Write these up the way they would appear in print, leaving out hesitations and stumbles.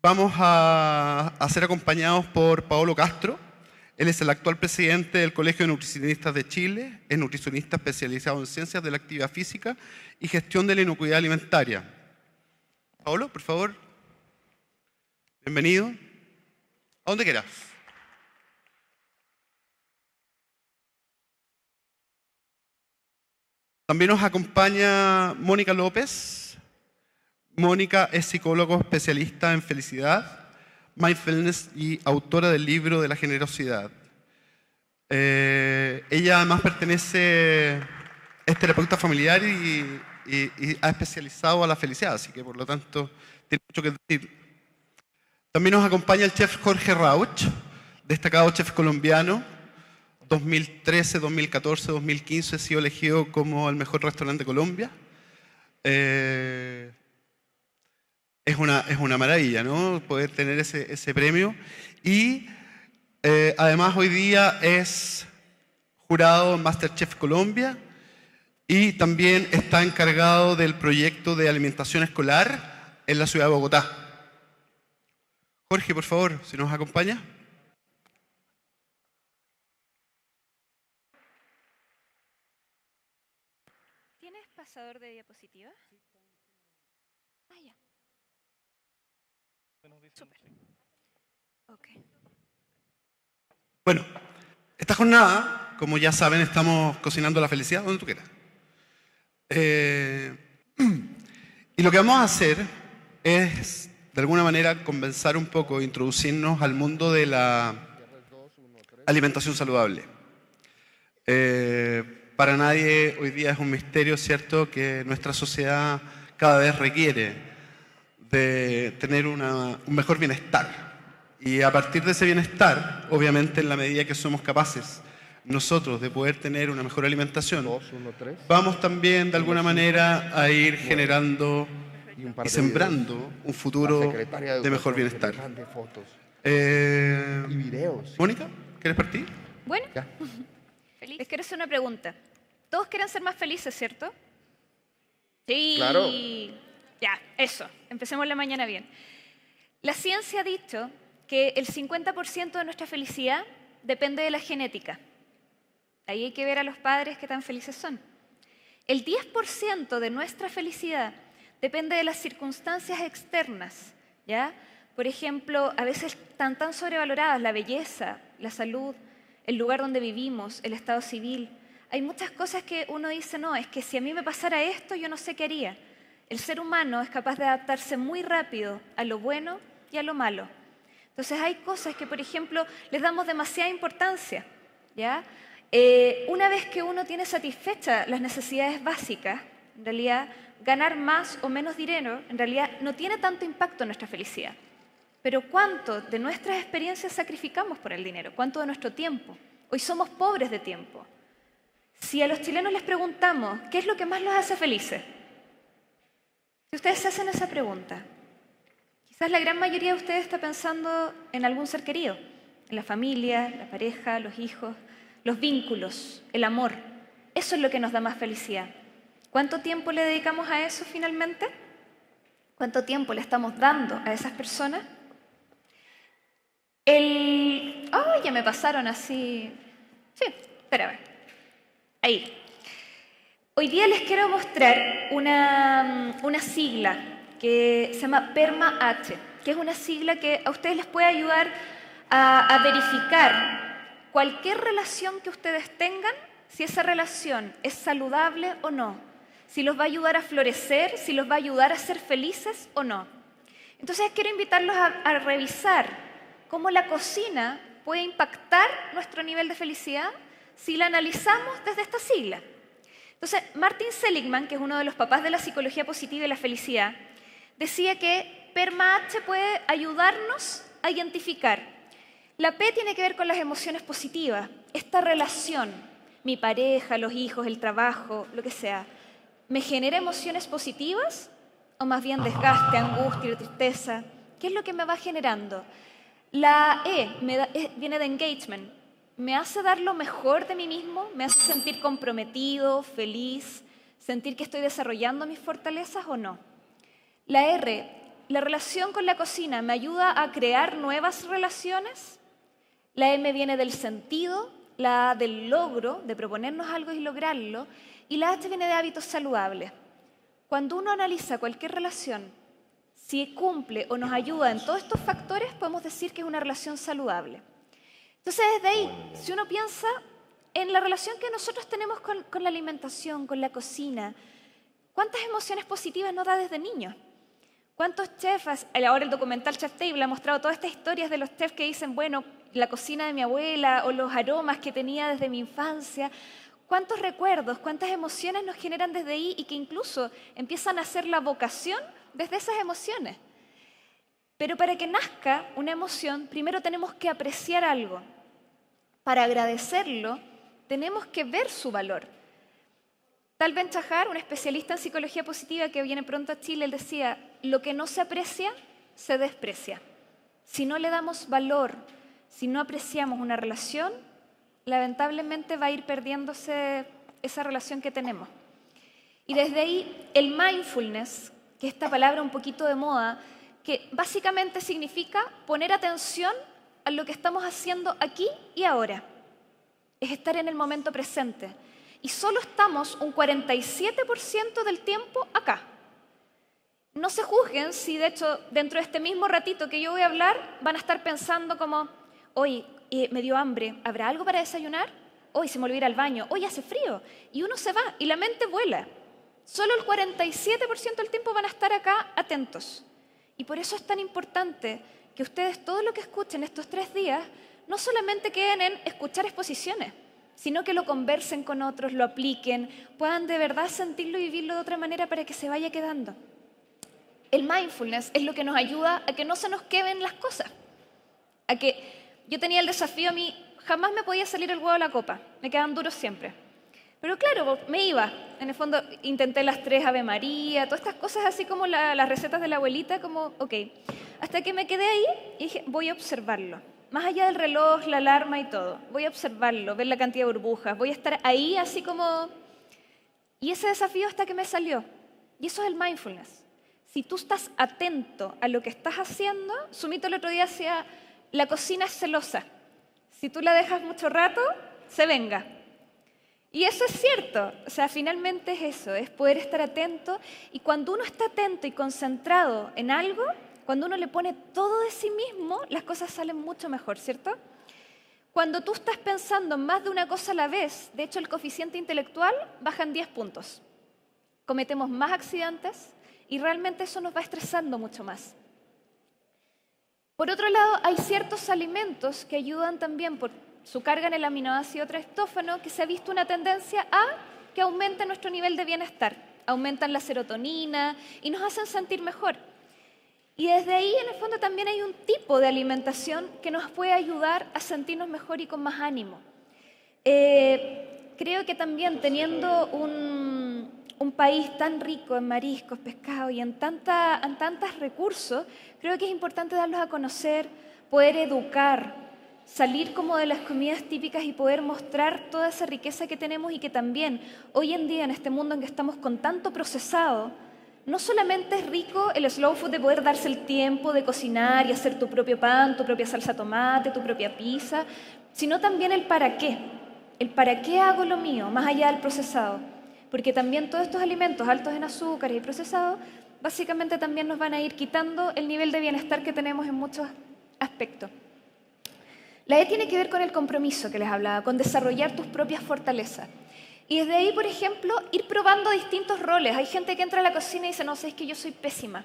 Vamos a ser acompañados por Paolo Castro. Él es el actual presidente del Colegio de Nutricionistas de Chile, es nutricionista especializado en ciencias de la actividad física y gestión de la inocuidad alimentaria. Paolo, por favor. Bienvenido. ¿A dónde quieras? También nos acompaña Mónica López. Mónica es psicólogo especialista en felicidad, mindfulness y autora del libro de la generosidad. Ella además es terapeuta familiar y ha especializado a la felicidad, así que por lo tanto tiene mucho que decir. También nos acompaña el chef Jorge Rauch, destacado chef colombiano. 2013, 2014, 2015 ha sido elegido como el mejor restaurante de Colombia. Es una maravilla, ¿no? Poder tener ese premio. Y además hoy día es jurado en MasterChef Colombia y también está encargado del proyecto de alimentación escolar en la ciudad de Bogotá. Jorge, por favor, si nos acompaña. ¿Tienes pasador de diapositivas? Ah, ya. Súper. Ok. Bueno, esta jornada, como ya saben, estamos cocinando la felicidad donde tú quieras. Y lo que vamos a hacer es, de alguna manera, comenzar un poco, introducirnos al mundo de la alimentación saludable. Para nadie hoy día es un misterio, ¿cierto?, que nuestra sociedad cada vez requiere de tener un mejor bienestar. Y a partir de ese bienestar, obviamente en la medida que somos capaces nosotros de poder tener una mejor alimentación, vamos también de alguna manera a ir generando y sembrando un futuro de mejor bienestar. Mónica, ¿quieres partir? Bueno, les quiero hacer una pregunta. Todos quieren ser más felices, ¿cierto? Sí. Claro. Ya, eso. Empecemos la mañana bien. La ciencia ha dicho que el 50% de nuestra felicidad depende de la genética. Ahí hay que ver a los padres qué tan felices son. El 10% de nuestra felicidad depende de las circunstancias externas, ¿ya? Por ejemplo, a veces están tan sobrevaloradas la belleza, la salud, el lugar donde vivimos, el estado civil. Hay muchas cosas que uno dice, no, es que si a mí me pasara esto, yo no sé qué haría. El ser humano es capaz de adaptarse muy rápido a lo bueno y a lo malo. Entonces hay cosas que, por ejemplo, les damos demasiada importancia, ¿ya? Una vez que uno tiene satisfechas las necesidades básicas, en realidad ganar más o menos dinero, en realidad no tiene tanto impacto en nuestra felicidad. Pero ¿cuánto de nuestras experiencias sacrificamos por el dinero? ¿Cuánto de nuestro tiempo? Hoy somos pobres de tiempo. Si a los chilenos les preguntamos, ¿qué es lo que más los hace felices? Si ustedes se hacen esa pregunta, quizás la gran mayoría de ustedes está pensando en algún ser querido, en la familia, la pareja, los hijos, los vínculos, el amor. Eso es lo que nos da más felicidad. ¿Cuánto tiempo le dedicamos a eso finalmente? ¿Cuánto tiempo le estamos dando a esas personas? Ya me pasaron así. Sí, espérame. Ahí. Hoy día les quiero mostrar una sigla que se llama PERMA-H, que es una sigla que a ustedes les puede ayudar a verificar cualquier relación que ustedes tengan, si esa relación es saludable o no, si los va a ayudar a florecer, si los va a ayudar a ser felices o no. Entonces quiero invitarlos a revisar cómo la cocina puede impactar nuestro nivel de felicidad si la analizamos desde esta sigla. Entonces, Martin Seligman, que es uno de los papás de la psicología positiva y la felicidad, decía que PERMA-H puede ayudarnos a identificar. La P tiene que ver con las emociones positivas, esta relación, mi pareja, los hijos, el trabajo, lo que sea. ¿Me genera emociones positivas o más bien desgaste, angustia, tristeza? ¿Qué es lo que me va generando? La E viene de engagement. ¿Me hace dar lo mejor de mí mismo? ¿Me hace sentir comprometido, feliz, sentir que estoy desarrollando mis fortalezas o no? La R ¿la relación con la cocina me ayuda a crear nuevas relaciones? La M viene del sentido, la A del logro, de proponernos algo y lograrlo, y la H viene de hábitos saludables. Cuando uno analiza cualquier relación, si cumple o nos ayuda en todos estos factores, podemos decir que es una relación saludable. Entonces, desde ahí, si uno piensa en la relación que nosotros tenemos con la alimentación, con la cocina, ¿cuántas emociones positivas nos da desde niños? ¿Cuántos chefs, ahora el documental Chef Table ha mostrado todas estas historias de los chefs que dicen, bueno, la cocina de mi abuela o los aromas que tenía desde mi infancia? ¿Cuántos recuerdos, cuántas emociones nos generan desde ahí y que incluso empiezan a ser la vocación desde esas emociones? Pero para que nazca una emoción, primero tenemos que apreciar algo. Para agradecerlo, tenemos que ver su valor. Tal Ben Shahar, un especialista en psicología positiva que viene pronto a Chile, él decía, lo que no se aprecia, se desprecia. Si no le damos valor, si no apreciamos una relación, lamentablemente va a ir perdiéndose esa relación que tenemos. Y desde ahí, el mindfulness, que es esta palabra un poquito de moda, que básicamente significa poner atención a lo que estamos haciendo aquí y ahora. Es estar en el momento presente. Y solo estamos un 47% del tiempo acá. No se juzguen si, de hecho, dentro de este mismo ratito que yo voy a hablar, van a estar pensando como, hoy me dio hambre, ¿habrá algo para desayunar? Hoy se me olvidó ir al baño, hoy hace frío. Y uno se va y la mente vuela. Solo el 47% del tiempo van a estar acá atentos. Y por eso es tan importante que ustedes todo lo que escuchen estos 3 días no solamente queden en escuchar exposiciones, sino que lo conversen con otros, lo apliquen, puedan de verdad sentirlo y vivirlo de otra manera para que se vaya quedando. El mindfulness es lo que nos ayuda a que no se nos queden las cosas. A que yo tenía el desafío a mí, jamás me podía salir el huevo de la copa, me quedaban duros siempre. Pero claro, me iba. En el fondo intenté las 3 Ave María, todas estas cosas así como las recetas de la abuelita, como, ok. Hasta que me quedé ahí y dije, voy a observarlo. Más allá del reloj, la alarma y todo. Voy a observarlo, ver la cantidad de burbujas. Voy a estar ahí así como... Y ese desafío hasta que me salió. Y eso es el mindfulness. Si tú estás atento a lo que estás haciendo, Sumito el otro día decía, la cocina es celosa. Si tú la dejas mucho rato, se venga. Y eso es cierto. O sea, finalmente es eso, es poder estar atento. Y cuando uno está atento y concentrado en algo, cuando uno le pone todo de sí mismo, las cosas salen mucho mejor, ¿cierto? Cuando tú estás pensando en más de una cosa a la vez, de hecho el coeficiente intelectual baja en 10 puntos. Cometemos más accidentes y realmente eso nos va estresando mucho más. Por otro lado, hay ciertos alimentos que ayudan también por su carga en el aminoácido triptófano, que se ha visto una tendencia a que aumente nuestro nivel de bienestar. Aumentan la serotonina y nos hacen sentir mejor. Y desde ahí, en el fondo, también hay un tipo de alimentación que nos puede ayudar a sentirnos mejor y con más ánimo. Creo que también teniendo un país tan rico en mariscos, pescado y en tantos recursos, creo que es importante darlos a conocer, poder educar, salir como de las comidas típicas y poder mostrar toda esa riqueza que tenemos y que también hoy en día en este mundo en que estamos con tanto procesado, no solamente es rico el slow food de poder darse el tiempo de cocinar y hacer tu propio pan, tu propia salsa de tomate, tu propia pizza, sino también el para qué. El para qué hago lo mío, más allá del procesado. Porque también todos estos alimentos altos en azúcares y procesados, básicamente también nos van a ir quitando el nivel de bienestar que tenemos en muchos aspectos. La E tiene que ver con el compromiso que les hablaba, con desarrollar tus propias fortalezas. Y desde ahí, por ejemplo, ir probando distintos roles. Hay gente que entra a la cocina y dice, no sé, es que yo soy pésima.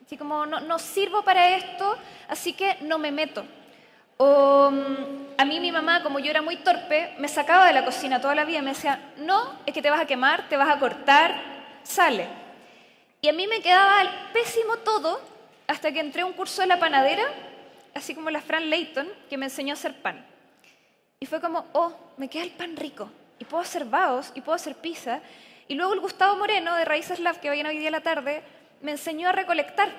Así como, no sirvo para esto, así que no me meto. O a mí mi mamá, como yo era muy torpe, me sacaba de la cocina toda la vida y me decía, no, es que te vas a quemar, te vas a cortar, sale. Y a mí me quedaba el pésimo todo hasta que entré a un curso de la panadera, así como la Fran Layton, que me enseñó a hacer pan. Y fue como, oh, me queda el pan rico. Y puedo hacer baos, y puedo hacer pizza. Y luego el Gustavo Moreno, de Raíces Lab, que vayan hoy día a la tarde, me enseñó a recolectar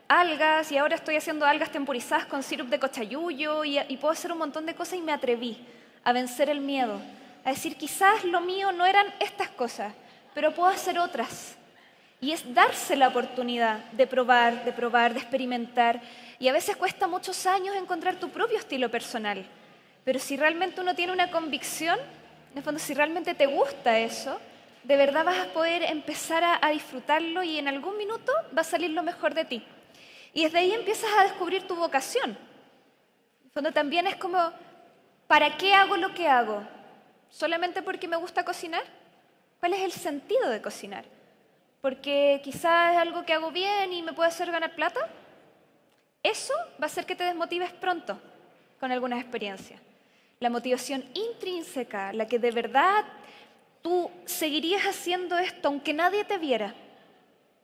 algas, y ahora estoy haciendo algas temporizadas con sirup de cochayuyo, y puedo hacer un montón de cosas, y me atreví a vencer el miedo, a decir, quizás lo mío no eran estas cosas, pero puedo hacer otras. Y es darse la oportunidad de probar, de experimentar. Y a veces cuesta muchos años encontrar tu propio estilo personal. Pero si realmente uno tiene una convicción, en el fondo, si realmente te gusta eso, de verdad vas a poder empezar a disfrutarlo y en algún minuto va a salir lo mejor de ti. Y desde ahí empiezas a descubrir tu vocación. En el fondo también es como, ¿para qué hago lo que hago? ¿Solamente porque me gusta cocinar? ¿Cuál es el sentido de cocinar? ¿Porque quizás es algo que hago bien y me puede hacer ganar plata? Eso va a hacer que te desmotives pronto con algunas experiencias. La motivación intrínseca, la que de verdad tú seguirías haciendo esto aunque nadie te viera,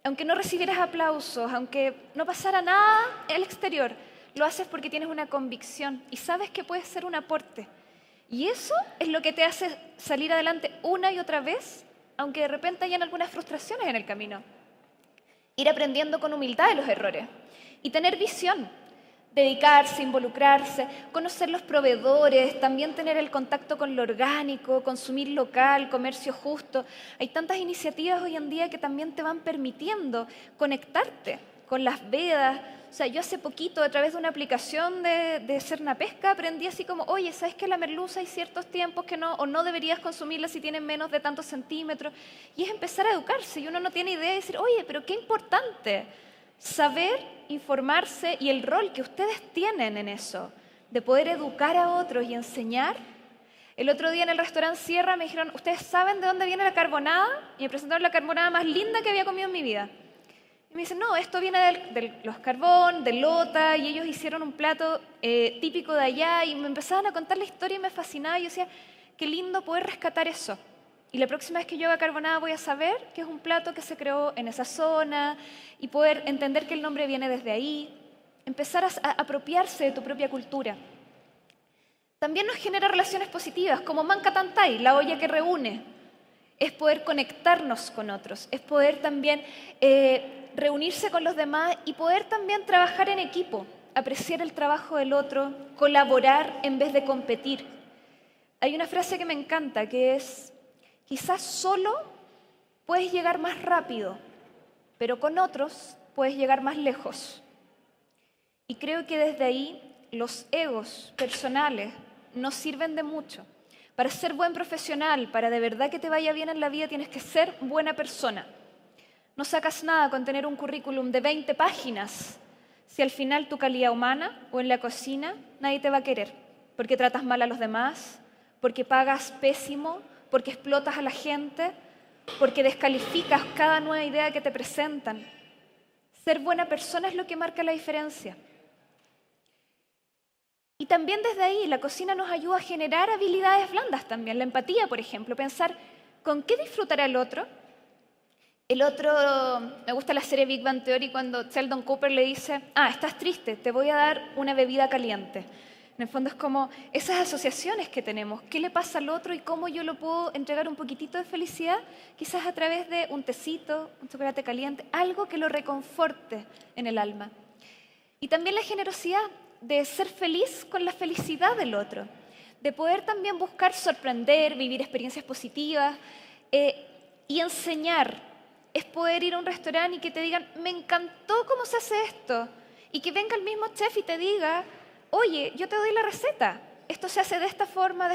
aunque no recibieras aplausos, aunque no pasara nada al exterior, lo haces porque tienes una convicción y sabes que puedes ser un aporte. Y eso es lo que te hace salir adelante una y otra vez, aunque de repente hayan algunas frustraciones en el camino. Ir aprendiendo con humildad de los errores y tener visión. Dedicarse, involucrarse, conocer los proveedores, también tener el contacto con lo orgánico, consumir local, comercio justo. Hay tantas iniciativas hoy en día que también te van permitiendo conectarte con las vedas. O sea, yo hace poquito, a través de una aplicación de Cernapesca, aprendí así como, oye, ¿sabes que la merluza hay ciertos tiempos que no, o no deberías consumirla si tienen menos de tantos centímetros? Y es empezar a educarse y uno no tiene idea de decir, oye, pero qué importante saber, informarse y el rol que ustedes tienen en eso, de poder educar a otros y enseñar. El otro día en el restaurante Sierra me dijeron, ¿ustedes saben de dónde viene la carbonada? Y me presentaron la carbonada más linda que había comido en mi vida. Y me dicen, no, esto viene de los carbón, de lota, y ellos hicieron un plato típico de allá, y me empezaban a contar la historia y me fascinaba, y yo decía, qué lindo poder rescatar eso. Y la próxima vez que yo haga carbonada voy a saber que es un plato que se creó en esa zona y poder entender que el nombre viene desde ahí, empezar a apropiarse de tu propia cultura. También nos genera relaciones positivas, como Manca Tantay, la olla que reúne. Es poder conectarnos con otros, es poder también reunirse con los demás y poder también trabajar en equipo, apreciar el trabajo del otro, colaborar en vez de competir. Hay una frase que me encanta que es, quizás solo puedes llegar más rápido, pero con otros puedes llegar más lejos. Y creo que desde ahí los egos personales no sirven de mucho. Para ser buen profesional, para de verdad que te vaya bien en la vida, tienes que ser buena persona. No sacas nada con tener un currículum de 20 páginas si al final tu calidad humana o en la cocina nadie te va a querer, porque tratas mal a los demás, porque pagas pésimo, porque explotas a la gente, porque descalificas cada nueva idea que te presentan. Ser buena persona es lo que marca la diferencia. Y también desde ahí la cocina nos ayuda a generar habilidades blandas también. La empatía, por ejemplo, pensar con qué disfrutará el otro. El otro, me gusta la serie Big Bang Theory cuando Sheldon Cooper le dice, estás triste, te voy a dar una bebida caliente. En el fondo es como esas asociaciones que tenemos, qué le pasa al otro y cómo yo lo puedo entregar un poquitito de felicidad, quizás a través de un tecito, un chocolate caliente, algo que lo reconforte en el alma. Y también la generosidad de ser feliz con la felicidad del otro, de poder también buscar sorprender, vivir experiencias positivas y enseñar. Es poder ir a un restaurante y que te digan, me encantó cómo se hace esto, y que venga el mismo chef y te diga, oye, yo te doy la receta, esto se hace de esta forma,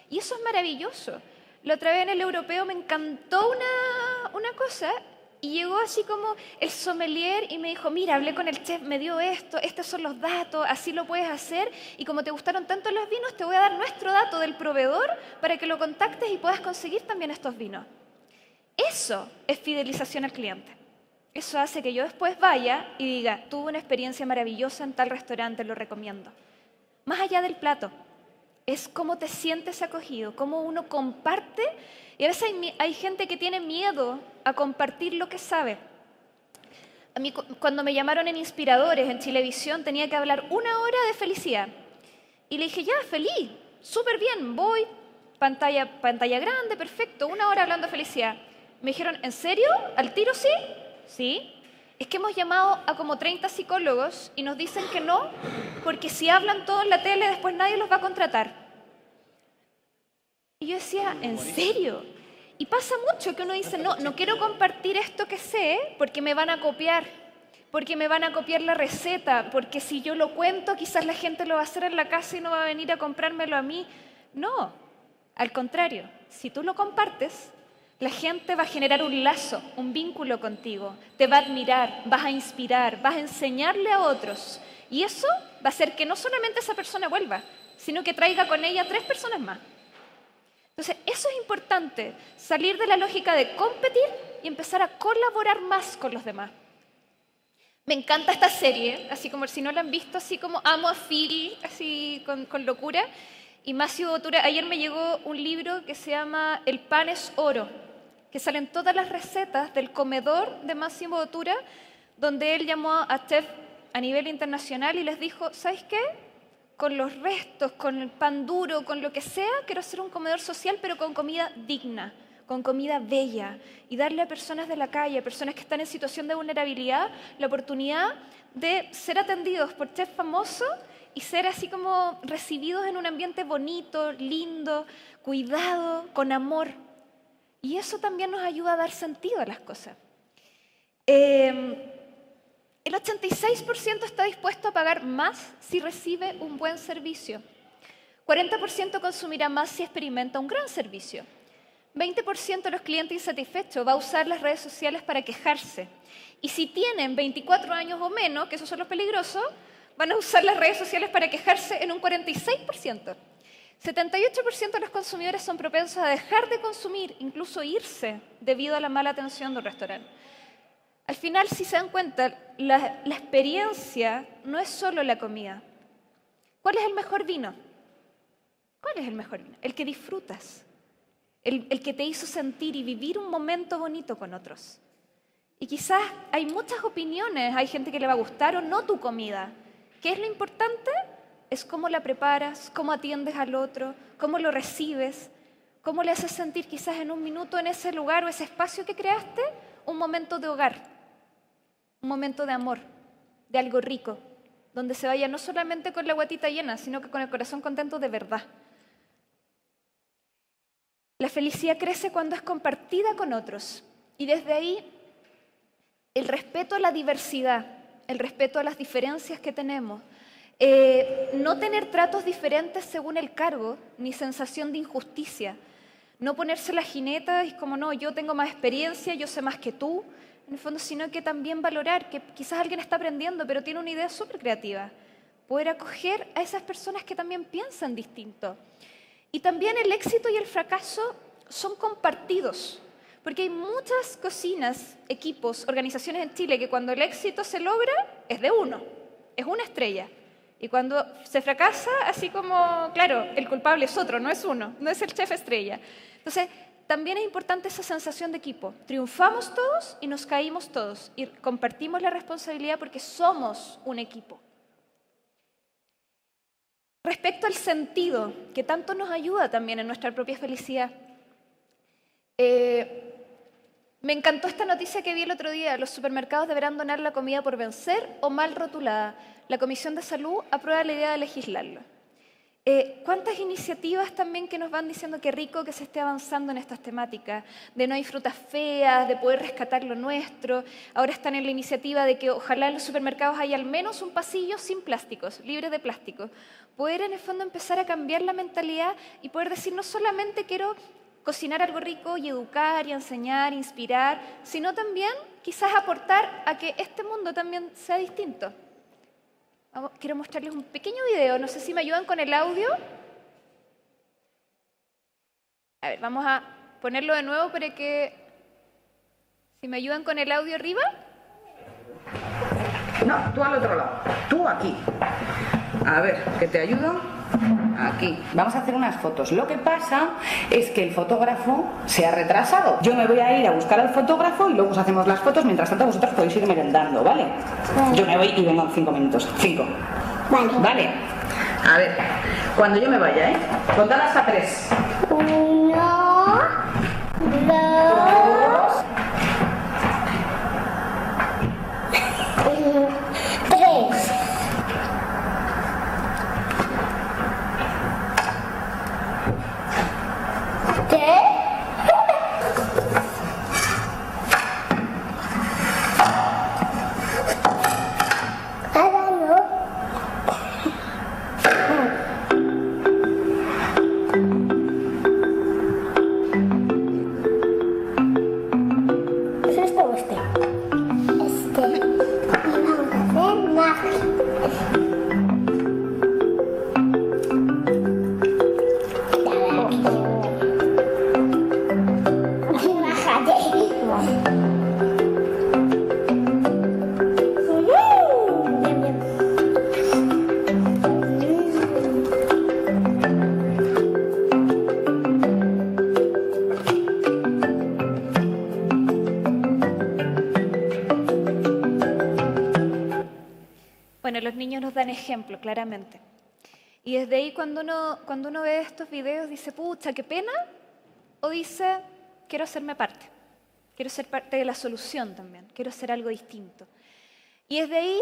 y eso es maravilloso. La otra vez en el europeo me encantó una cosa, y llegó así como el sommelier y me dijo, mira, hablé con el chef, me dio esto, estos son los datos, así lo puedes hacer, y como te gustaron tanto los vinos, te voy a dar nuestro dato del proveedor para que lo contactes y puedas conseguir también estos vinos. Eso es fidelización al cliente. Eso hace que yo después vaya y diga, tuve una experiencia maravillosa en tal restaurante, lo recomiendo. Más allá del plato, es cómo te sientes acogido, cómo uno comparte. Y a veces hay gente que tiene miedo a compartir lo que sabe. A mí, cuando me llamaron en Inspiradores, en Chilevisión, tenía que hablar 1 hora de felicidad. Y le dije, ya, feliz, súper bien, voy, pantalla grande, perfecto, 1 hora hablando de felicidad. Me dijeron, ¿en serio? ¿Al tiro sí? Sí. Es que hemos llamado a como 30 psicólogos y nos dicen que no, porque si hablan todo en la tele, después nadie los va a contratar. Y yo decía, ¿en serio? Y pasa mucho que uno dice, no, no quiero compartir esto que sé porque me van a copiar, porque me van a copiar la receta, porque si yo lo cuento quizás la gente lo va a hacer en la casa y no va a venir a comprármelo a mí. No, al contrario, si tú lo compartes, la gente va a generar un lazo, un vínculo contigo, te va a admirar, vas a inspirar, vas a enseñarle a otros. Y eso va a hacer que no solamente esa persona vuelva, sino que traiga con ella 3 personas más. Entonces, eso es importante, salir de la lógica de competir y empezar a colaborar más con los demás. Me encanta esta serie, así como si no la han visto, así como amo a Phil, así con locura. Y Máximo Bottura, ayer me llegó un libro que se llama El pan es oro, que salen todas las recetas del comedor de Máximo Bottura, donde él llamó a chefs a nivel internacional y les dijo, ¿sabes qué? Con los restos, con el pan duro, con lo que sea, quiero hacer un comedor social, pero con comida digna, con comida bella, y darle a personas de la calle, a personas que están en situación de vulnerabilidad, la oportunidad de ser atendidos por chefs famosos y ser así como recibidos en un ambiente bonito, lindo, cuidado, con amor. Y eso también nos ayuda a dar sentido a las cosas. El 86% está dispuesto a pagar más si recibe un buen servicio. 40% consumirá más si experimenta un gran servicio. 20% de los clientes insatisfechos va a usar las redes sociales para quejarse. Y si tienen 24 años o menos, que esos son los peligrosos, van a usar las redes sociales para quejarse en un 46%. 78% de los consumidores son propensos a dejar de consumir, incluso irse, debido a la mala atención del restaurante. Al final, si se dan cuenta, la experiencia no es solo la comida. ¿Cuál es el mejor vino? ¿Cuál es el mejor vino? El que disfrutas, el que te hizo sentir y vivir un momento bonito con otros. Y quizás hay muchas opiniones, hay gente que le va a gustar o no tu comida. ¿Qué es lo importante? Es cómo la preparas, cómo atiendes al otro, cómo lo recibes, cómo le haces sentir quizás en un minuto en ese lugar o ese espacio que creaste, un momento de hogar, un momento de amor, de algo rico, donde se vaya no solamente con la guatita llena, sino que con el corazón contento de verdad. La felicidad crece cuando es compartida con otros y desde ahí el respeto a la diversidad, el respeto a las diferencias que tenemos, no tener tratos diferentes según el cargo ni sensación de injusticia, no ponerse la jineta y como no, yo tengo más experiencia, yo sé más que tú, en el fondo, sino que también valorar que quizás alguien está aprendiendo pero tiene una idea súper creativa, poder acoger a esas personas que también piensan distinto. Y también el éxito y el fracaso son compartidos, porque hay muchas cocinas, equipos, organizaciones en Chile que cuando el éxito se logra es de uno, es una estrella. Y cuando se fracasa, así como, claro, el culpable es otro, no es uno, no es el chef estrella. Entonces, también es importante esa sensación de equipo. Triunfamos todos y nos caímos todos y compartimos la responsabilidad porque somos un equipo. Respecto al sentido, que tanto nos ayuda también en nuestra propia felicidad, me encantó esta noticia que vi el otro día. Los supermercados deberán donar la comida por vencer o mal rotulada. La Comisión de Salud aprueba la idea de legislarlo. ¿Cuántas iniciativas también que nos van diciendo qué rico que se esté avanzando en estas temáticas? De no hay frutas feas, de poder rescatar lo nuestro. Ahora están en la iniciativa de que ojalá en los supermercados haya al menos un pasillo sin plásticos, libre de plástico. Poder en el fondo empezar a cambiar la mentalidad y poder decir no solamente quiero cocinar algo rico y educar y enseñar, inspirar, sino también quizás aportar a que este mundo también sea distinto. Quiero mostrarles un pequeño video, no sé si me ayudan con el audio. A ver, vamos a ponerlo de nuevo para que... Si me ayudan con el audio arriba. No, tú al otro lado, tú aquí. A ver, ¿qué te ayudo? Aquí. Vamos a hacer unas fotos. Lo que pasa es que el fotógrafo se ha retrasado. Yo me voy a ir a buscar al fotógrafo y luego os hacemos las fotos. Mientras tanto vosotros podéis ir merendando, ¿vale? Yo me voy y vengo en 5 minutos. 5. Vale. A ver, cuando yo me vaya, contad hasta 3. 1, 2, 3. ¿Qué? guste. Y vamos a hacer magia. Bueno, los niños nos dan ejemplo, claramente. Y desde ahí cuando uno ve estos videos dice, pucha, qué pena, o dice, quiero hacerme parte. Quiero ser parte de la solución también, quiero hacer algo distinto. Y desde ahí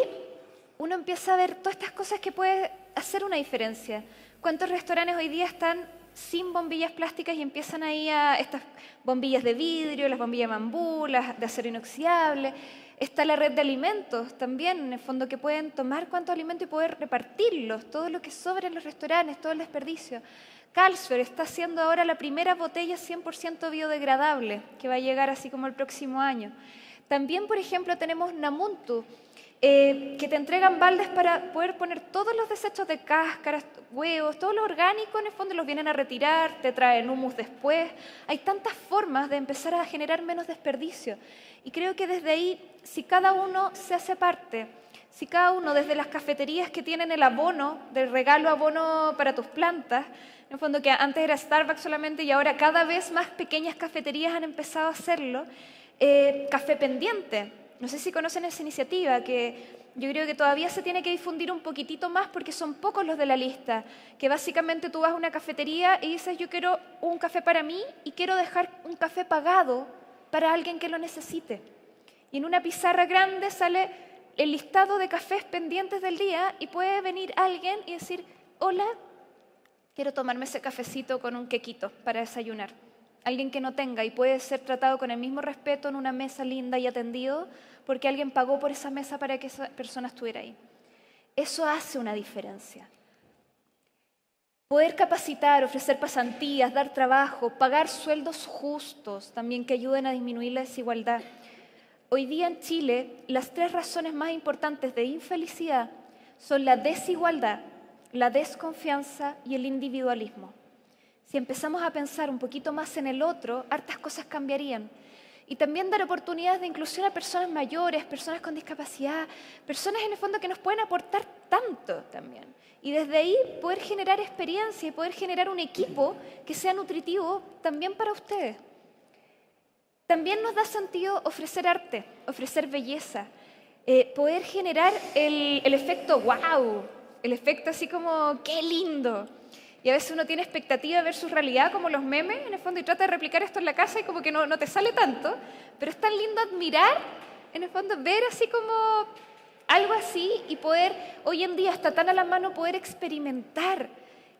uno empieza a ver todas estas cosas que puede hacer una diferencia. ¿Cuántos restaurantes hoy día están sin bombillas plásticas y empiezan ahí a estas bombillas de vidrio, las bombillas de bambú, las de acero inoxidable? Está la red de alimentos también, en el fondo, que pueden tomar cuántos alimentos y poder repartirlos, todo lo que sobra en los restaurantes, todo el desperdicio. Carlsberg está haciendo ahora la primera botella 100% biodegradable, que va a llegar así como el próximo año. También, por ejemplo, tenemos Namuntu, que te entregan baldes para poder poner todos los desechos de cáscaras, huevos, todo lo orgánico, en el fondo los vienen a retirar, te traen humus después. Hay tantas formas de empezar a generar menos desperdicio. Y creo que desde ahí, si cada uno se hace parte, si cada uno desde las cafeterías que tienen el abono, del regalo abono para tus plantas, en el fondo que antes era Starbucks solamente y ahora cada vez más pequeñas cafeterías han empezado a hacerlo, Café Pendiente. No sé si conocen esa iniciativa, que yo creo que todavía se tiene que difundir un poquitito más porque son pocos los de la lista, que básicamente tú vas a una cafetería y dices yo quiero un café para mí y quiero dejar un café pagado para alguien que lo necesite. Y en una pizarra grande sale el listado de cafés pendientes del día y puede venir alguien y decir, hola, quiero tomarme ese cafecito con un quequito para desayunar. Alguien que no tenga y puede ser tratado con el mismo respeto en una mesa linda y atendido porque alguien pagó por esa mesa para que esa persona estuviera ahí. Eso hace una diferencia. Poder capacitar, ofrecer pasantías, dar trabajo, pagar sueldos justos, también que ayuden a disminuir la desigualdad. Hoy día en Chile, las 3 razones más importantes de infelicidad son la desigualdad, la desconfianza y el individualismo. Si empezamos a pensar un poquito más en el otro, hartas cosas cambiarían. Y también dar oportunidades de inclusión a personas mayores, personas con discapacidad, personas en el fondo que nos pueden aportar tanto también. Y desde ahí poder generar experiencia y poder generar un equipo que sea nutritivo también para ustedes. También nos da sentido ofrecer arte, ofrecer belleza, poder generar el efecto wow, el efecto así como ¡qué lindo! Y a veces uno tiene expectativa de ver su realidad como los memes, en el fondo, y trata de replicar esto en la casa y como que no te sale tanto, pero es tan lindo admirar, en el fondo, ver así como algo así y poder, hoy en día está tan a la mano poder experimentar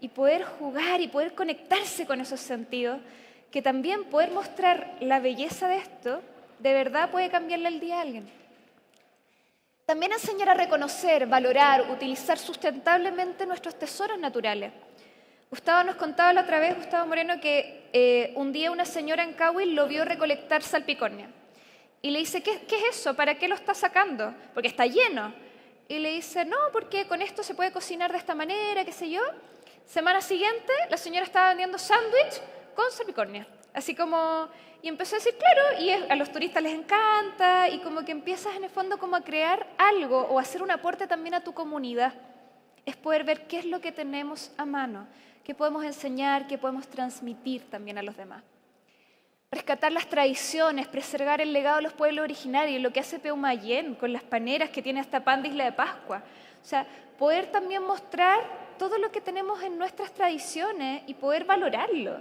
y poder jugar y poder conectarse con esos sentidos, que también poder mostrar la belleza de esto, de verdad puede cambiarle el día a alguien. También enseñar a reconocer, valorar, utilizar sustentablemente nuestros tesoros naturales. Gustavo nos contaba la otra vez, Gustavo Moreno, que un día una señora en Cahuil lo vio recolectar salpicornia. Y le dice, ¿qué es eso? ¿Para qué lo está sacando? Porque está lleno. Y le dice, no, porque con esto se puede cocinar de esta manera, qué sé yo. Semana siguiente, la señora estaba vendiendo sándwich con salpicornia. Así como, y empezó a decir, claro, y a los turistas les encanta, y como que empiezas en el fondo como a crear algo o a hacer un aporte también a tu comunidad. Es poder ver qué es lo que tenemos a mano, qué podemos enseñar, qué podemos transmitir también a los demás. Rescatar las tradiciones, preservar el legado de los pueblos originarios, lo que hace Peumayén con las paneras que tiene hasta pan de Isla de Pascua. O sea, poder también mostrar todo lo que tenemos en nuestras tradiciones y poder valorarlo.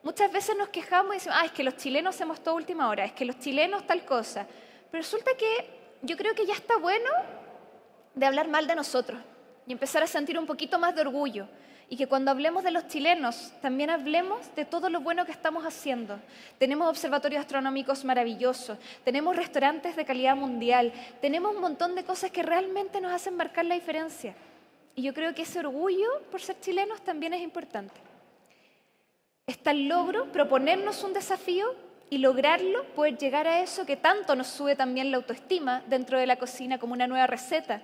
Muchas veces nos quejamos y decimos, es que los chilenos hacemos todo a última hora, es que los chilenos tal cosa. Pero resulta que yo creo que ya está bueno de hablar mal de nosotros y empezar a sentir un poquito más de orgullo. Y que cuando hablemos de los chilenos, también hablemos de todo lo bueno que estamos haciendo. Tenemos observatorios astronómicos maravillosos, tenemos restaurantes de calidad mundial, tenemos un montón de cosas que realmente nos hacen marcar la diferencia. Y yo creo que ese orgullo por ser chilenos también es importante. Está el logro, proponernos un desafío y lograrlo, poder llegar a eso que tanto nos sube también la autoestima dentro de la cocina como una nueva receta,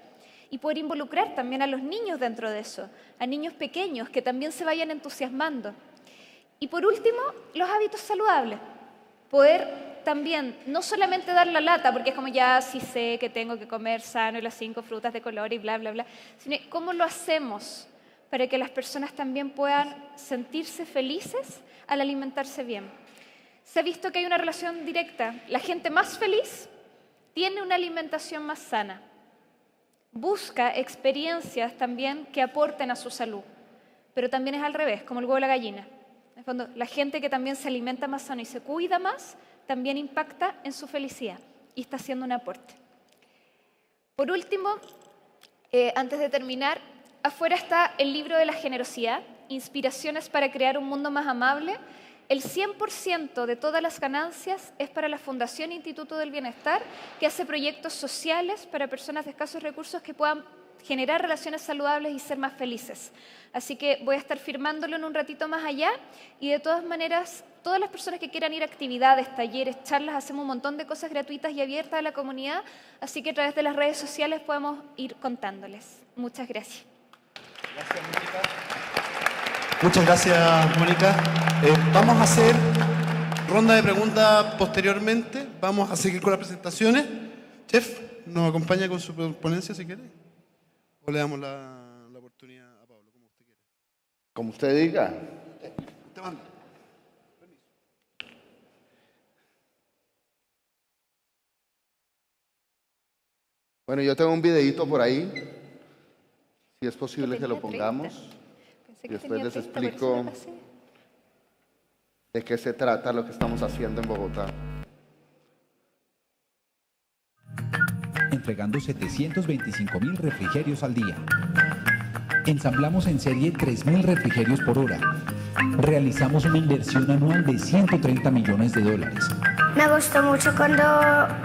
y poder involucrar también a los niños dentro de eso, a niños pequeños que también se vayan entusiasmando. Y por último, los hábitos saludables. Poder también no solamente dar la lata, porque es como ya sí sé que tengo que comer sano y las 5 frutas de color y bla, bla, bla, sino cómo lo hacemos para que las personas también puedan sentirse felices al alimentarse bien. Se ha visto que hay una relación directa. La gente más feliz tiene una alimentación más sana. Busca experiencias también que aporten a su salud. Pero también es al revés, como el huevo y la gallina. En el fondo, la gente que también se alimenta más sano y se cuida más, también impacta en su felicidad y está haciendo un aporte. Por último, antes de terminar, afuera está el libro de la generosidad, Inspiraciones para crear un mundo más amable. El 100% de todas las ganancias es para la Fundación Instituto del Bienestar, que hace proyectos sociales para personas de escasos recursos que puedan generar relaciones saludables y ser más felices. Así que voy a estar firmándolo en un ratito más allá, y de todas maneras, todas las personas que quieran ir a actividades, talleres, charlas, hacemos un montón de cosas gratuitas y abiertas a la comunidad, así que a través de las redes sociales podemos ir contándoles. Muchas gracias. Gracias, Mónica. Muchas gracias, Mónica. Vamos a hacer ronda de preguntas posteriormente. Vamos a seguir con las presentaciones. Chef, ¿nos acompaña con su ponencia si quiere? ¿O le damos la oportunidad a Pablo, como usted quiera? Como usted diga. Te mando. Bueno, yo tengo un videíto por ahí. Si es posible que lo pongamos. Y después les explico de qué se trata lo que estamos haciendo en Bogotá. Entregando 725.000 refrigerios al día. Ensamblamos en serie 3.000 refrigerios por hora. Realizamos una inversión anual de $130 millones. Me gustó mucho cuando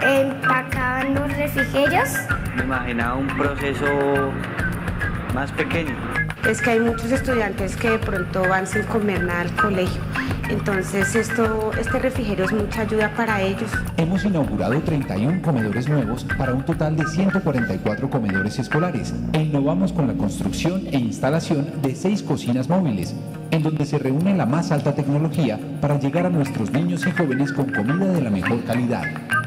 empacaban los refrigerios. Me imaginaba un proceso más pequeño. Es que hay muchos estudiantes que de pronto van sin comer nada al colegio. Entonces este refrigerio es mucha ayuda para ellos. Hemos inaugurado 31 comedores nuevos para un total de 144 comedores escolares e innovamos con la construcción e instalación de 6 cocinas móviles, en donde se reúne la más alta tecnología para llegar a nuestros niños y jóvenes con comida de la mejor calidad.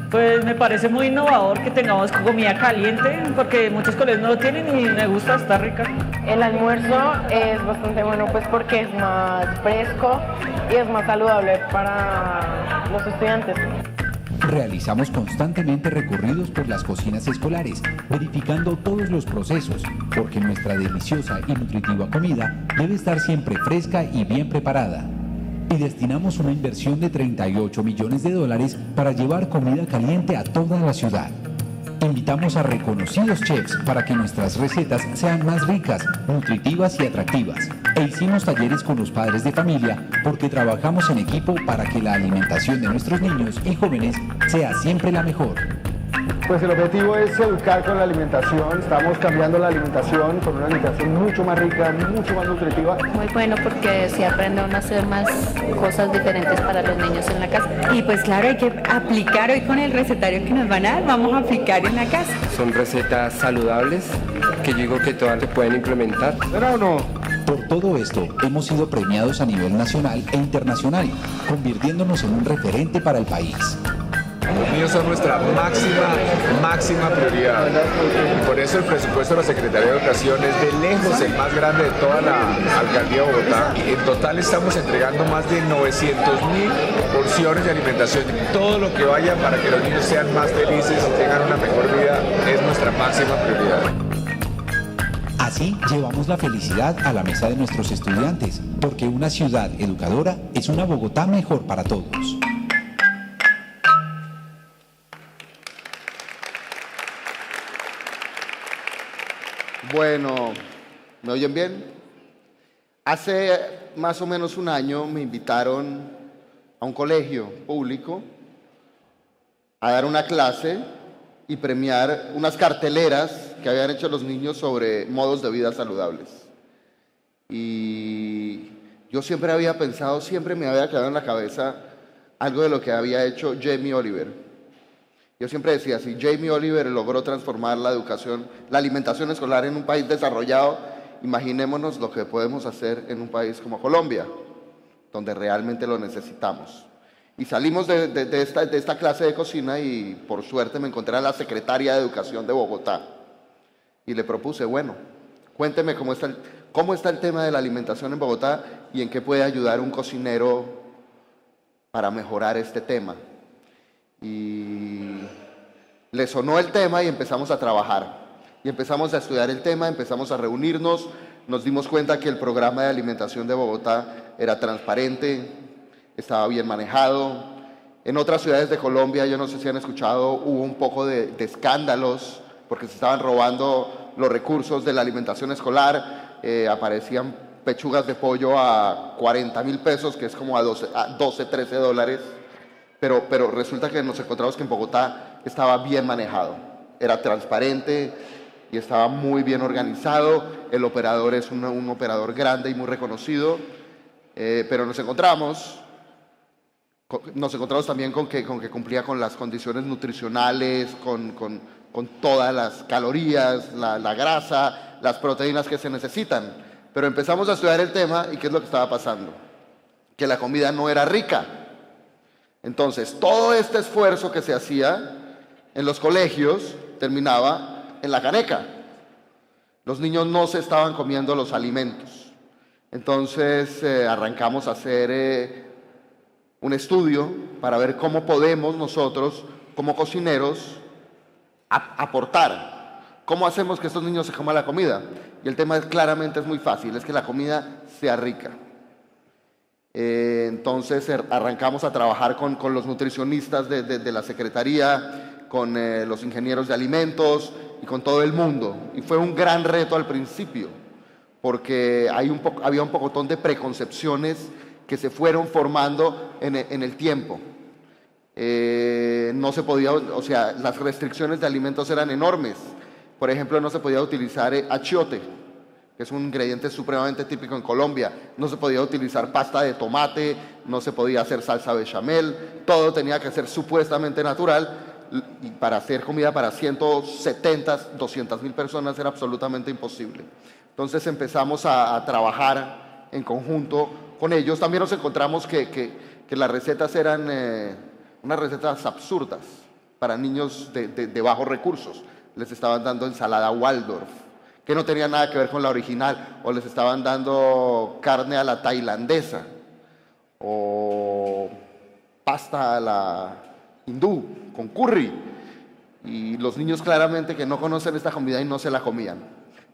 Pues me parece muy innovador que tengamos comida caliente, porque muchos colegios no lo tienen y me gusta, está rica. El almuerzo es bastante bueno pues porque es más fresco y es más saludable para los estudiantes. Realizamos constantemente recorridos por las cocinas escolares, verificando todos los procesos, porque nuestra deliciosa y nutritiva comida debe estar siempre fresca y bien preparada. Y destinamos una inversión de $38 millones para llevar comida caliente a toda la ciudad. Invitamos a reconocidos chefs para que nuestras recetas sean más ricas, nutritivas y atractivas. E hicimos talleres con los padres de familia porque trabajamos en equipo para que la alimentación de nuestros niños y jóvenes sea siempre la mejor. Pues el objetivo es educar con la alimentación. Estamos cambiando la alimentación con una alimentación mucho más rica, mucho más nutritiva. Muy bueno porque se aprende a hacer más cosas diferentes para los niños en la casa. Y pues claro, hay que aplicar hoy con el recetario que nos van a dar, vamos a aplicar en la casa. Son recetas saludables que yo digo que todas se pueden implementar. ¿Verdad o no? Por todo esto, hemos sido premiados a nivel nacional e internacional, convirtiéndonos en un referente para el país. Los niños son nuestra máxima prioridad. Y por eso el presupuesto de la Secretaría de Educación es de lejos el más grande de toda la Alcaldía de Bogotá. En total estamos entregando más de 900.000 porciones de alimentación. Todo lo que vaya para que los niños sean más felices y tengan una mejor vida es nuestra máxima prioridad. Así llevamos la felicidad a la mesa de nuestros estudiantes, porque una ciudad educadora es una Bogotá mejor para todos. Bueno, ¿me oyen bien? Hace más o menos un año me invitaron a un colegio público a dar una clase y premiar unas carteleras que habían hecho los niños sobre modos de vida saludables. Y yo siempre había pensado, siempre me había quedado en la cabeza algo de lo que había hecho Jamie Oliver. Yo siempre decía, si Jamie Oliver logró transformar la educación, la alimentación escolar en un país desarrollado, imaginémonos lo que podemos hacer en un país como Colombia, donde realmente lo necesitamos. Y salimos de esta clase de cocina y por suerte me encontré a la secretaria de Educación de Bogotá y le propuse, bueno, cuénteme cómo está el tema de la alimentación en Bogotá y en qué puede ayudar un cocinero para mejorar este tema. Y le sonó el tema y empezamos a trabajar. Y empezamos a estudiar el tema, empezamos a reunirnos, nos dimos cuenta que el programa de alimentación de Bogotá era transparente, estaba bien manejado. En otras ciudades de Colombia, yo no sé si han escuchado, hubo un poco de escándalos porque se estaban robando los recursos de la alimentación escolar, aparecían pechugas de pollo a 40.000 pesos, que es como a 12, 13 dólares, pero resulta que nos encontramos que en Bogotá estaba bien manejado, era transparente y estaba muy bien organizado. El operador es un operador grande y muy reconocido, pero nos encontramos también con que cumplía con las condiciones nutricionales, con todas las calorías, la grasa, las proteínas que se necesitan. Pero empezamos a estudiar el tema y ¿qué es lo que estaba pasando? Que la comida no era rica. Entonces, todo este esfuerzo que se hacía en los colegios terminaba en la caneca. Los niños no se estaban comiendo los alimentos. Entonces, arrancamos a hacer un estudio para ver cómo podemos nosotros, como cocineros, aportar. ¿Cómo hacemos que estos niños se coman la comida? Y el tema claramente es muy fácil, es que la comida sea rica. Entonces arrancamos a trabajar con los nutricionistas de la Secretaría, con los ingenieros de alimentos y con todo el mundo. Y fue un gran reto al principio, porque había un pocotón de preconcepciones que se fueron formando en el tiempo. No se podía, o sea, las restricciones de alimentos eran enormes. Por ejemplo, no se podía utilizar achiote, que es un ingrediente supremamente típico en Colombia. No se podía utilizar pasta de tomate, no se podía hacer salsa bechamel, todo tenía que ser supuestamente natural, y para hacer comida para 170, 200.000 personas era absolutamente imposible. Entonces empezamos a trabajar en conjunto con ellos. También nos encontramos que las recetas eran unas recetas absurdas para niños de bajos recursos. Les estaban dando ensalada Waldorf, que no tenía nada que ver con la original, o les estaban dando carne a la tailandesa, o pasta a la hindú, con curry, y los niños claramente que no conocen esta comida y no se la comían.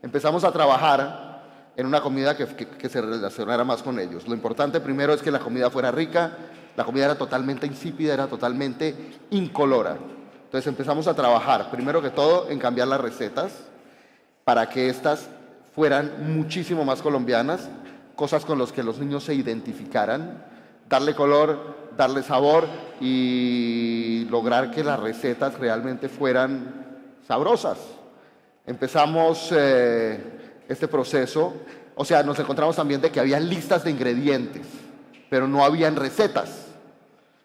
Empezamos a trabajar en una comida que se relacionara más con ellos. Lo importante primero es que la comida fuera rica, la comida era totalmente insípida, era totalmente incolora. Entonces empezamos a trabajar, primero que todo, en cambiar las recetas para que éstas fueran muchísimo más colombianas, cosas con las que los niños se identificaran, darle color, darle sabor y lograr que las recetas realmente fueran sabrosas. Empezamos este proceso, o sea, nos encontramos también de que había listas de ingredientes, pero no habían recetas.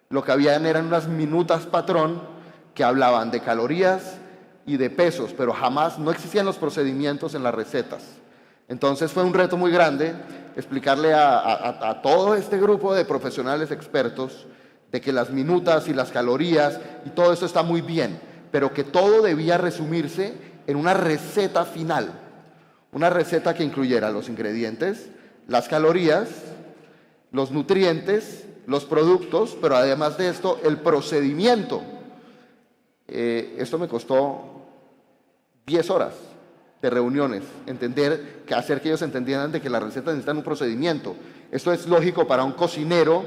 Lo que habían eran unas minutas patrón que hablaban de calorías y de pesos, pero jamás, no existían los procedimientos en las recetas. Entonces fue un reto muy grande explicarle a todo este grupo de profesionales expertos de que las minutas y las calorías y todo eso está muy bien, pero que todo debía resumirse en una receta final, una receta que incluyera los ingredientes, las calorías, los nutrientes, los productos, pero además de esto, el procedimiento. Esto me costó 10 horas de reuniones, hacer que ellos entendieran de que las recetas necesitan un procedimiento. Esto es lógico para un cocinero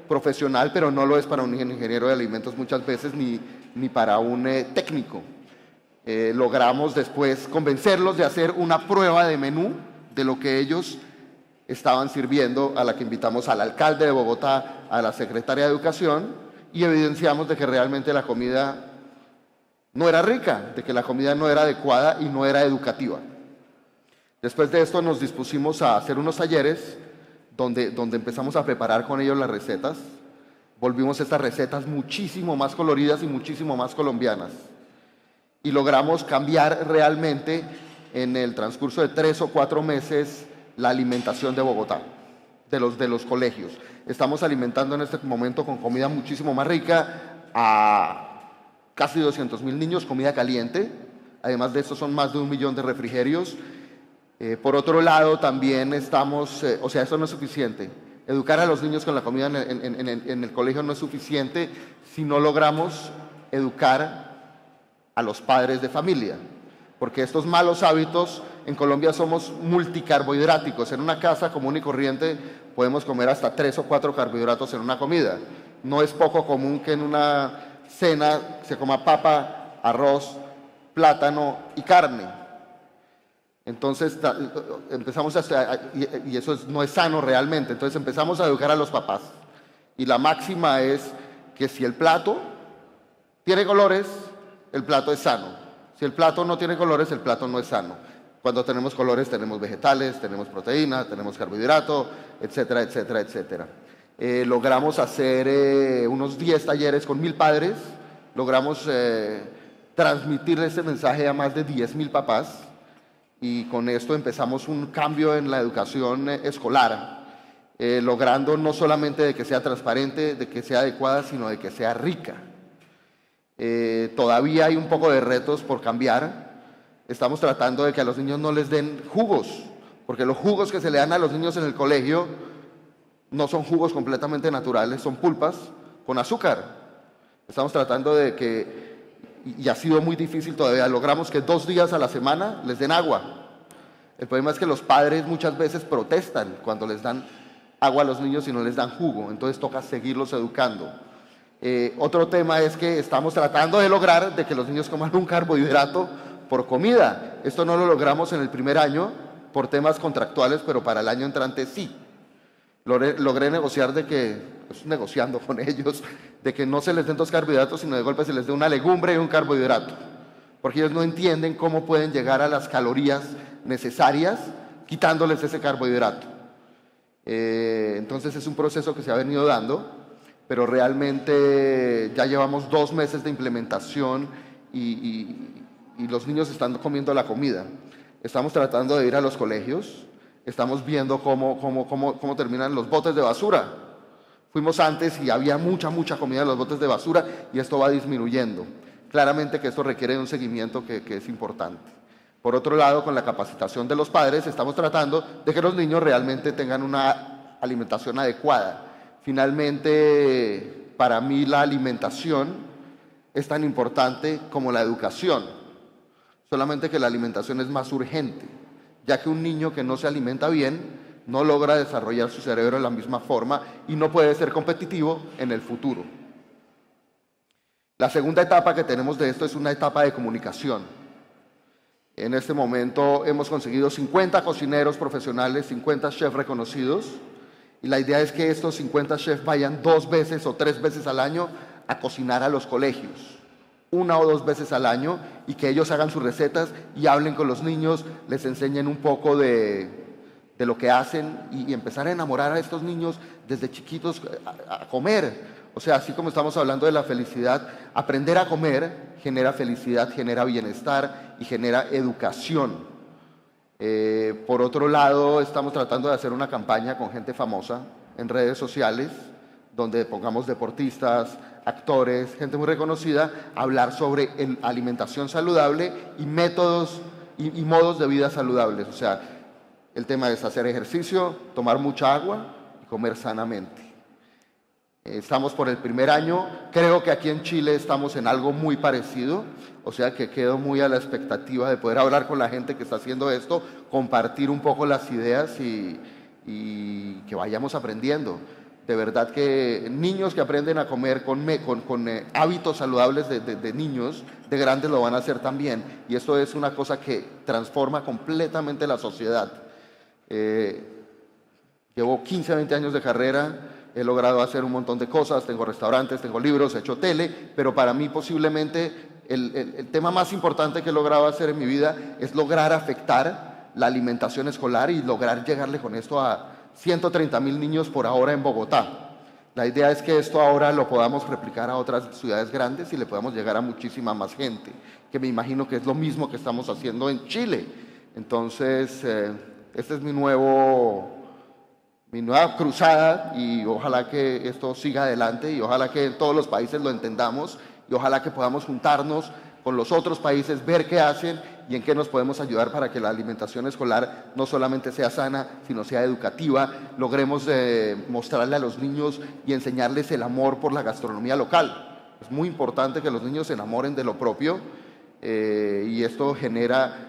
profesional, pero no lo es para un ingeniero de alimentos muchas veces, ni para un técnico. Logramos después convencerlos de hacer una prueba de menú de lo que ellos estaban sirviendo, a la que invitamos al alcalde de Bogotá, a la secretaria de Educación, y evidenciamos de que realmente la comida no era rica, de que la comida no era adecuada y no era educativa. Después de esto nos dispusimos a hacer unos talleres donde empezamos a preparar con ellos las recetas, volvimos estas recetas muchísimo más coloridas y muchísimo más colombianas. Y logramos cambiar realmente en el transcurso de 3 o 4 meses la alimentación de Bogotá, de los colegios. Estamos alimentando en este momento con comida muchísimo más rica a casi 200.000 niños, comida caliente. Además de eso son más de 1 millón de refrigerios. Por otro lado, también estamos, o sea, eso no es suficiente. Educar a los niños con la comida en el colegio no es suficiente si no logramos educar a los padres de familia, porque estos malos hábitos, en Colombia somos multicarbohidráticos. En una casa común y corriente podemos comer hasta 3 o 4 carbohidratos en una comida. No es poco común que en una cena se coma papa, arroz, plátano y carne. Entonces empezamos y eso no es sano realmente. Entonces empezamos a educar a los papás. Y la máxima es que si el plato tiene colores, el plato es sano. Si el plato no tiene colores, el plato no es sano. Cuando tenemos colores tenemos vegetales, tenemos proteína, tenemos carbohidrato, etcétera, etcétera, etcétera. Logramos hacer unos 10 talleres con 1000 padres. Logramos transmitirle ese mensaje a más de 10.000 papás. Y con esto empezamos un cambio en la educación escolar, logrando no solamente de que sea transparente, de que sea adecuada, sino de que sea rica. Todavía hay un poco de retos por cambiar. Estamos tratando de que a los niños no les den jugos, porque los jugos que se le dan a los niños en el colegio no son jugos completamente naturales, son pulpas con azúcar. Estamos tratando de que, y ha sido muy difícil todavía, logramos que 2 días a la semana les den agua. El problema es que los padres muchas veces protestan cuando les dan agua a los niños y no les dan jugo, entonces toca seguirlos educando. Otro tema es que estamos tratando de lograr de que los niños coman un carbohidrato por comida. Esto no lo logramos en el primer año por temas contractuales, pero para el año entrante sí. Logré negociar negociando con ellos, de que no se les den 2 carbohidratos, sino de golpe se les dé una legumbre y un carbohidrato, porque ellos no entienden cómo pueden llegar a las calorías necesarias quitándoles ese carbohidrato. Entonces es un proceso que se ha venido dando, pero realmente ya llevamos 2 meses de implementación y los niños están comiendo la comida. Estamos tratando de ir a los colegios, estamos viendo cómo terminan los botes de basura. Fuimos antes y había mucha comida en los botes de basura y esto va disminuyendo. Claramente que esto requiere un seguimiento que es importante. Por otro lado, con la capacitación de los padres, estamos tratando de que los niños realmente tengan una alimentación adecuada. Finalmente, para mí la alimentación es tan importante como la educación, solamente que la alimentación es más urgente, ya que un niño que no se alimenta bien no logra desarrollar su cerebro de la misma forma y no puede ser competitivo en el futuro. La segunda etapa que tenemos de esto es una etapa de comunicación. En este momento hemos conseguido 50 cocineros profesionales, 50 chefs reconocidos, y la idea es que estos 50 chefs vayan 2 veces o 3 veces al año a cocinar a los colegios, 1 o 2 veces al año, y que ellos hagan sus recetas y hablen con los niños, les enseñen un poco de lo que hacen y empezar a enamorar a estos niños desde chiquitos a comer. O sea, así como estamos hablando de la felicidad, aprender a comer genera felicidad, genera bienestar y genera educación. Por otro lado, estamos tratando de hacer una campaña con gente famosa en redes sociales, donde pongamos deportistas, actores, gente muy reconocida, a hablar sobre alimentación saludable y métodos y modos de vida saludables. O sea, el tema es hacer ejercicio, tomar mucha agua y comer sanamente. Estamos por el primer año, creo que aquí en Chile estamos en algo muy parecido, o sea que quedo muy a la expectativa de poder hablar con la gente que está haciendo esto, compartir un poco las ideas y que vayamos aprendiendo. De verdad que niños que aprenden a comer con hábitos saludables de niños, de grandes lo van a hacer también, y esto es una cosa que transforma completamente la sociedad. Llevo 15, 20 años de carrera, he logrado hacer un montón de cosas, tengo restaurantes, tengo libros, he hecho tele, pero para mí posiblemente el tema más importante que he logrado hacer en mi vida es lograr afectar la alimentación escolar y lograr llegarle con esto a 130.000 niños por ahora en Bogotá. La idea es que esto ahora lo podamos replicar a otras ciudades grandes y le podamos llegar a muchísima más gente, que me imagino que es lo mismo que estamos haciendo en Chile. Entonces, esta es mi nueva cruzada y ojalá que esto siga adelante y ojalá que en todos los países lo entendamos y ojalá que podamos juntarnos con los otros países, ver qué hacen y en qué nos podemos ayudar para que la alimentación escolar no solamente sea sana, sino sea educativa, logremos mostrarle a los niños y enseñarles el amor por la gastronomía local. Es muy importante que los niños se enamoren de lo propio y esto genera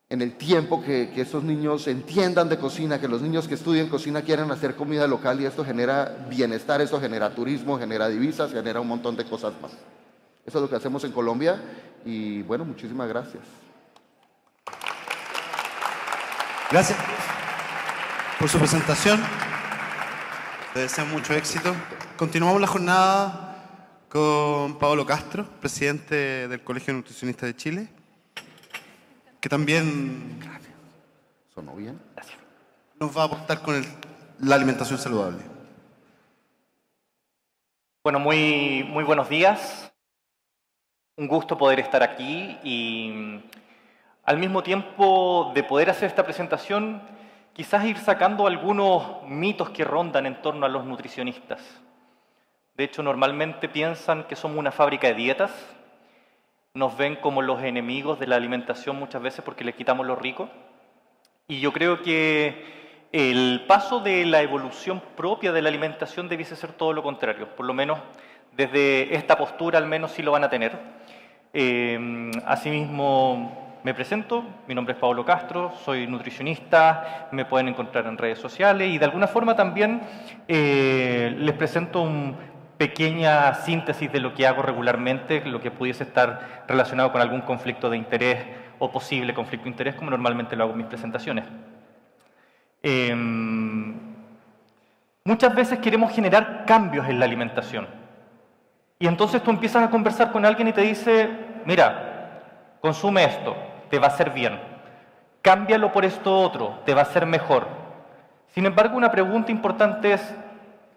en el tiempo que estos niños entiendan de cocina, que los niños que estudien cocina quieran hacer comida local y esto genera bienestar, esto genera turismo, genera divisas, genera un montón de cosas más. Eso es lo que hacemos en Colombia y bueno, muchísimas gracias. Gracias por su presentación. Le deseo mucho éxito. Continuamos la jornada con Pablo Castro, presidente del Colegio de Nutricionistas de Chile, que también sonó bien. Nos va a aportar con la alimentación saludable. Bueno, muy buenos días. Un gusto poder estar aquí y al mismo tiempo de poder hacer esta presentación, quizás ir sacando algunos mitos que rondan en torno a los nutricionistas. De hecho, normalmente piensan que somos una fábrica de dietas, nos ven como los enemigos de la alimentación muchas veces porque les quitamos lo rico. Y yo creo que el paso de la evolución propia de la alimentación debiese ser todo lo contrario, por lo menos desde esta postura al menos sí lo van a tener. Asimismo me presento, mi nombre es Pablo Castro, soy nutricionista, me pueden encontrar en redes sociales y de alguna forma también les presento una pequeña síntesis de lo que hago regularmente, lo que pudiese estar relacionado con algún conflicto de interés o posible conflicto de interés, como normalmente lo hago en mis presentaciones. Muchas veces queremos generar cambios en la alimentación. Y entonces tú empiezas a conversar con alguien y te dice, mira, consume esto, te va a hacer bien. Cámbialo por esto otro, te va a hacer mejor. Sin embargo, una pregunta importante es,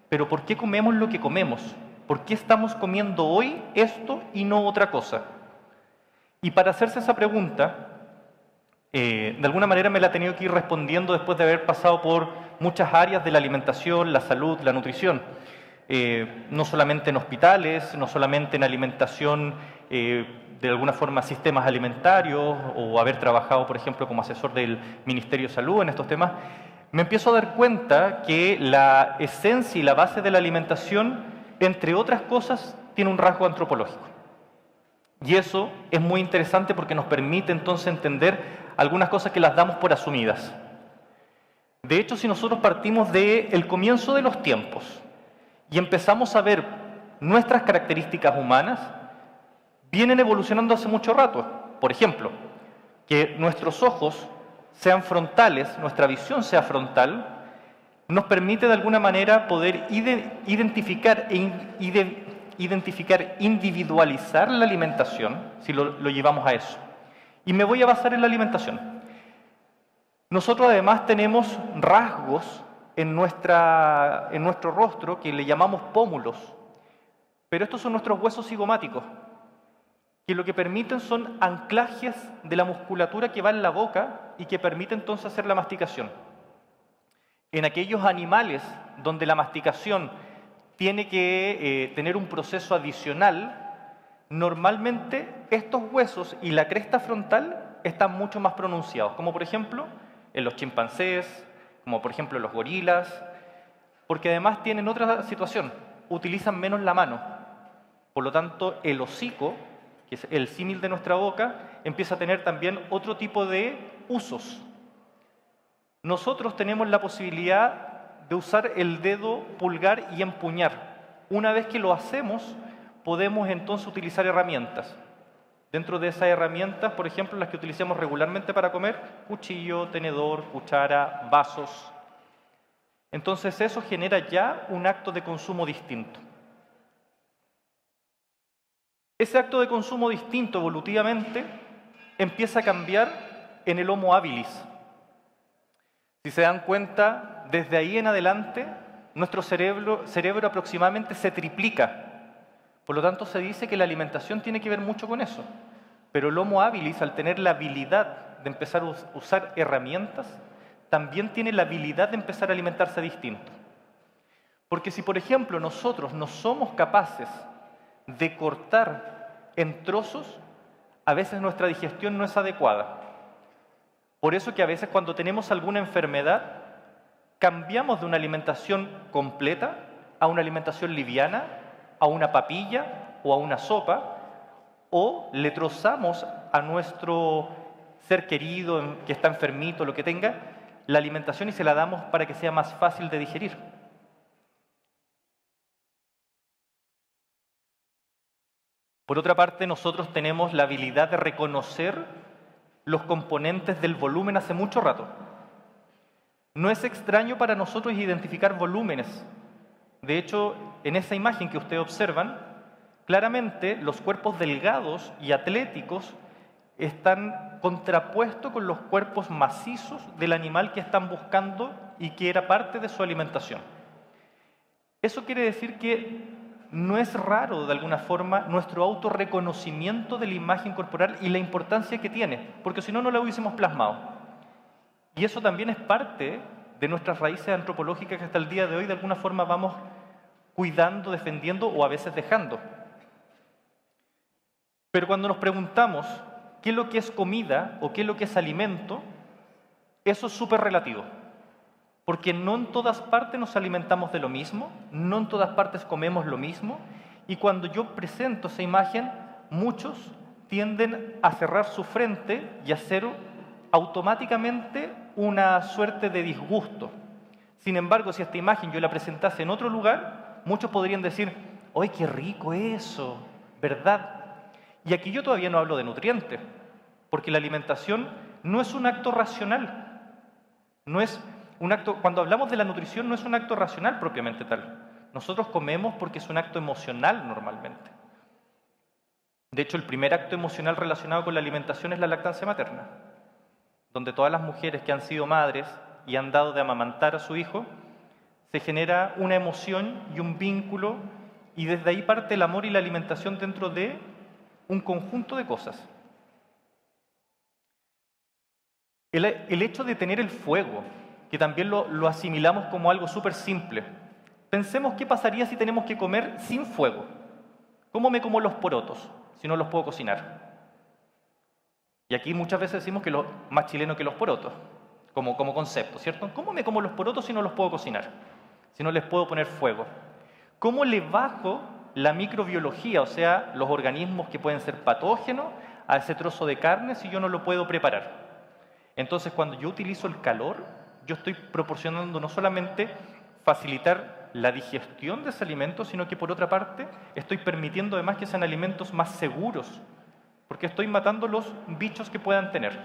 ¿pero por qué comemos lo que comemos? ¿Por qué estamos comiendo hoy esto y no otra cosa? Y para hacerse esa pregunta, de alguna manera me la he tenido que ir respondiendo después de haber pasado por muchas áreas de la alimentación, la salud, la nutrición. No solamente en hospitales, no solamente en alimentación, de alguna forma sistemas alimentarios, o haber trabajado, por ejemplo, como asesor del Ministerio de Salud en estos temas, me empiezo a dar cuenta que la esencia y la base de la alimentación, entre otras cosas, tiene un rasgo antropológico. Y eso es muy interesante porque nos permite entonces entender algunas cosas que las damos por asumidas. De hecho, si nosotros partimos del comienzo de los tiempos, y empezamos a ver nuestras características humanas, vienen evolucionando hace mucho rato. Por ejemplo, que nuestros ojos sean frontales, nuestra visión sea frontal, nos permite de alguna manera poder identificar, individualizar la alimentación, si lo llevamos a eso. Y me voy a basar en la alimentación. Nosotros además tenemos rasgos en nuestro rostro que le llamamos pómulos, pero estos son nuestros huesos cigomáticos, que lo que permiten son anclajes de la musculatura que va en la boca y que permite entonces hacer la masticación. En aquellos animales donde la masticación tiene que tener un proceso adicional, normalmente estos huesos y la cresta frontal están mucho más pronunciados, como por ejemplo en los chimpancés, como por ejemplo los gorilas, porque además tienen otra situación, utilizan menos la mano. Por lo tanto, el hocico, que es el símil de nuestra boca, empieza a tener también otro tipo de usos. Nosotros tenemos la posibilidad de usar el dedo pulgar y empuñar. Una vez que lo hacemos, podemos entonces utilizar herramientas. Dentro de esas herramientas, por ejemplo, las que utilizamos regularmente para comer, cuchillo, tenedor, cuchara, vasos. Entonces eso genera ya un acto de consumo distinto. Ese acto de consumo distinto evolutivamente empieza a cambiar en el Homo habilis. Si se dan cuenta, desde ahí en adelante nuestro cerebro aproximadamente se triplica. Por lo tanto, se dice que la alimentación tiene que ver mucho con eso. Pero el Homo habilis, al tener la habilidad de empezar a usar herramientas, también tiene la habilidad de empezar a alimentarse distinto. Porque si, por ejemplo, nosotros no somos capaces de cortar en trozos, a veces nuestra digestión no es adecuada. Por eso que a veces cuando tenemos alguna enfermedad, cambiamos de una alimentación completa a una alimentación liviana, a una papilla o a una sopa, o le trozamos a nuestro ser querido que está enfermito, lo que tenga, la alimentación y se la damos para que sea más fácil de digerir. Por otra parte, nosotros tenemos la habilidad de reconocer los componentes del volumen hace mucho rato. No es extraño para nosotros identificar volúmenes. De hecho, en esa imagen que ustedes observan, claramente los cuerpos delgados y atléticos están contrapuestos con los cuerpos macizos del animal que están buscando y que era parte de su alimentación. Eso quiere decir que no es raro, de alguna forma, nuestro autorreconocimiento de la imagen corporal y la importancia que tiene, porque si no, no la hubiésemos plasmado. Y eso también es parte de nuestras raíces antropológicas que hasta el día de hoy, de alguna forma, vamos cuidando, defendiendo o a veces dejando. Pero cuando nos preguntamos qué es lo que es comida o qué es lo que es alimento, eso es súper relativo. Porque no en todas partes nos alimentamos de lo mismo, no en todas partes comemos lo mismo, y cuando yo presento esa imagen, muchos tienden a cerrar su frente y a hacer automáticamente una suerte de disgusto. Sin embargo, si esta imagen yo la presentase en otro lugar, muchos podrían decir, ¡ay, qué rico eso! ¿Verdad? Y aquí yo todavía no hablo de nutrientes, porque la alimentación no es un acto racional, no es un acto, cuando hablamos de la nutrición no es un acto racional propiamente tal. Nosotros comemos porque es un acto emocional normalmente. De hecho, el primer acto emocional relacionado con la alimentación es la lactancia materna, donde todas las mujeres que han sido madres y han dado de amamantar a su hijo, se genera una emoción y un vínculo, y desde ahí parte el amor y la alimentación dentro de un conjunto de cosas. El hecho de tener el fuego, que también lo asimilamos como algo súper simple. Pensemos qué pasaría si tenemos que comer sin fuego. ¿Cómo me como los porotos si no los puedo cocinar? Y aquí muchas veces decimos que lo más chileno que los porotos, como concepto, ¿cierto? ¿Cómo me como los porotos si no los puedo cocinar? Si no les puedo poner fuego. ¿Cómo le bajo la microbiología, o sea, los organismos que pueden ser patógenos, a ese trozo de carne si yo no lo puedo preparar? Entonces, cuando yo utilizo el calor, yo estoy proporcionando no solamente facilitar la digestión de ese alimento, sino que por otra parte estoy permitiendo además que sean alimentos más seguros, porque estoy matando los bichos que puedan tener.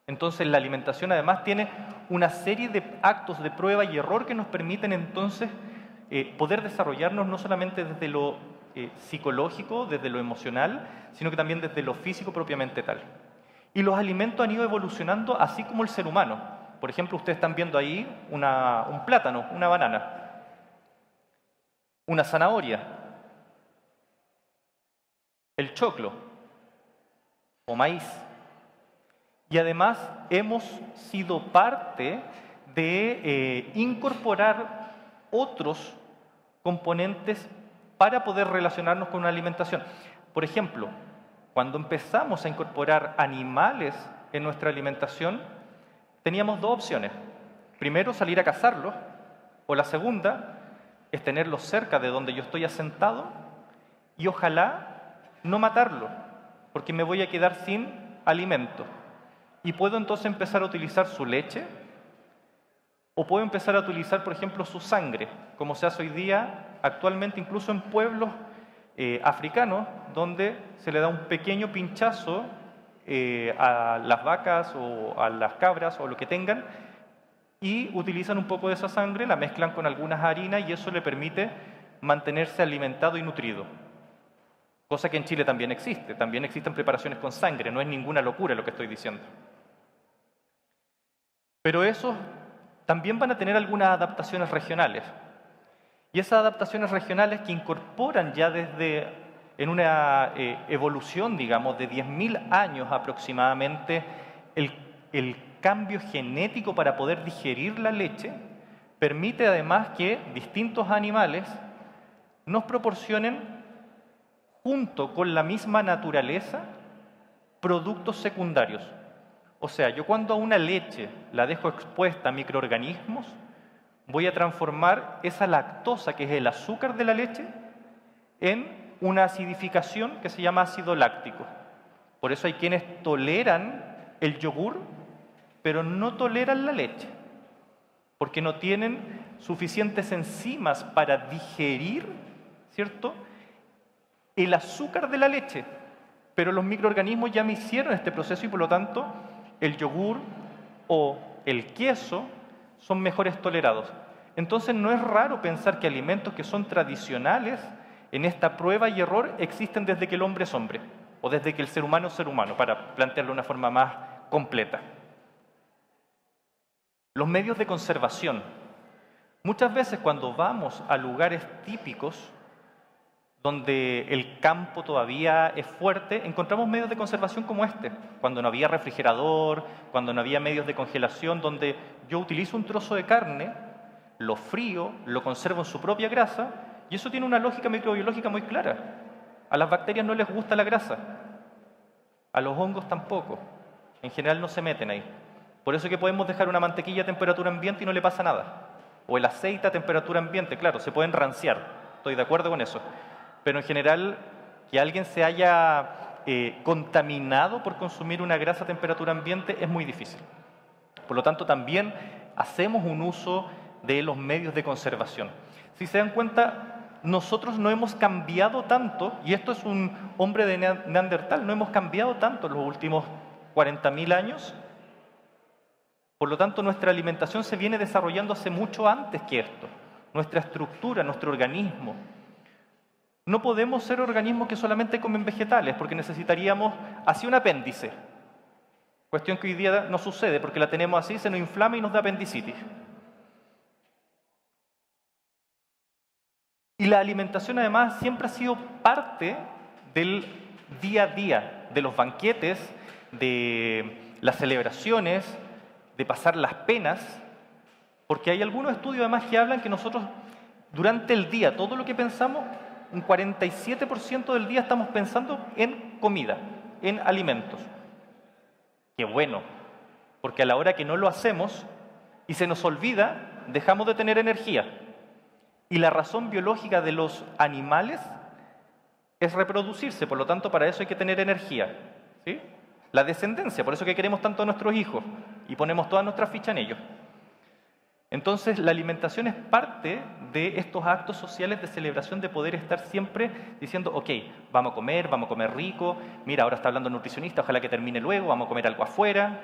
Entonces la alimentación además tiene una serie de actos de prueba y error que nos permiten entonces poder desarrollarnos no solamente desde lo psicológico, desde lo emocional, sino que también desde lo físico propiamente tal. Y los alimentos han ido evolucionando así como el ser humano. Por ejemplo, ustedes están viendo ahí un plátano, una banana, una zanahoria, el choclo o maíz. Y además hemos sido parte de incorporar otros componentes para poder relacionarnos con una alimentación. Por ejemplo, cuando empezamos a incorporar animales en nuestra alimentación, teníamos dos opciones. Primero, salir a cazarlos, o la segunda es tenerlos cerca de donde yo estoy asentado y ojalá no matarlo, porque me voy a quedar sin alimento. Y puedo entonces empezar a utilizar su leche, o puedo empezar a utilizar, por ejemplo, su sangre, como se hace hoy día actualmente incluso en pueblos africanos, donde se le da un pequeño pinchazo a las vacas o a las cabras o lo que tengan, y utilizan un poco de esa sangre, la mezclan con algunas harinas y eso le permite mantenerse alimentado y nutrido. Cosa que en Chile también existen preparaciones con sangre, no es ninguna locura lo que estoy diciendo. Pero esos también van a tener algunas adaptaciones regionales. Y esas adaptaciones regionales que incorporan ya en una evolución, digamos, de 10.000 años aproximadamente, el cambio genético para poder digerir la leche, permite además que distintos animales nos proporcionen, junto con la misma naturaleza, productos secundarios. O sea, yo cuando a una leche la dejo expuesta a microorganismos, voy a transformar esa lactosa, que es el azúcar de la leche, en una acidificación que se llama ácido láctico. Por eso hay quienes toleran el yogur, pero no toleran la leche, porque no tienen suficientes enzimas para digerir, ¿cierto?, el azúcar de la leche. Pero los microorganismos ya me hicieron este proceso y por lo tanto el yogur o el queso son mejores tolerados. Entonces no es raro pensar que alimentos que son tradicionales en esta prueba y error existen desde que el hombre es hombre o desde que el ser humano es ser humano, para plantearlo de una forma más completa. Los medios de conservación. Muchas veces cuando vamos a lugares típicos donde el campo todavía es fuerte, encontramos medios de conservación como este, cuando no había refrigerador, cuando no había medios de congelación, donde yo utilizo un trozo de carne, lo frío, lo conservo en su propia grasa, y eso tiene una lógica microbiológica muy clara. A las bacterias no les gusta la grasa, a los hongos tampoco, en general no se meten ahí. Por eso que podemos dejar una mantequilla a temperatura ambiente y no le pasa nada, o el aceite a temperatura ambiente, claro, se pueden ranciar, estoy de acuerdo con eso. Pero en general, que alguien se haya contaminado por consumir una grasa a temperatura ambiente es muy difícil. Por lo tanto, también hacemos un uso de los medios de conservación. Si se dan cuenta, nosotros no hemos cambiado tanto, y esto es un hombre de Neandertal, no hemos cambiado tanto en los últimos 40.000 años. Por lo tanto, nuestra alimentación se viene desarrollando hace mucho antes que esto. Nuestra estructura, nuestro organismo. No podemos ser organismos que solamente comen vegetales, porque necesitaríamos así un apéndice. Cuestión que hoy día no sucede, porque la tenemos así, se nos inflama y nos da apendicitis. Y la alimentación además siempre ha sido parte del día a día, de los banquetes, de las celebraciones, de pasar las penas, porque hay algunos estudios además que hablan que nosotros durante el día, todo lo que pensamos, un 47% del día estamos pensando en comida, en alimentos. Qué bueno, porque a la hora que no lo hacemos y se nos olvida, dejamos de tener energía. Y la razón biológica de los animales es reproducirse, por lo tanto para eso hay que tener energía, ¿sí? La descendencia, por eso que queremos tanto a nuestros hijos y ponemos toda nuestra ficha en ellos. Entonces, la alimentación es parte de estos actos sociales de celebración, de poder estar siempre diciendo, ok, vamos a comer rico, mira, ahora está hablando el nutricionista, ojalá que termine luego, vamos a comer algo afuera,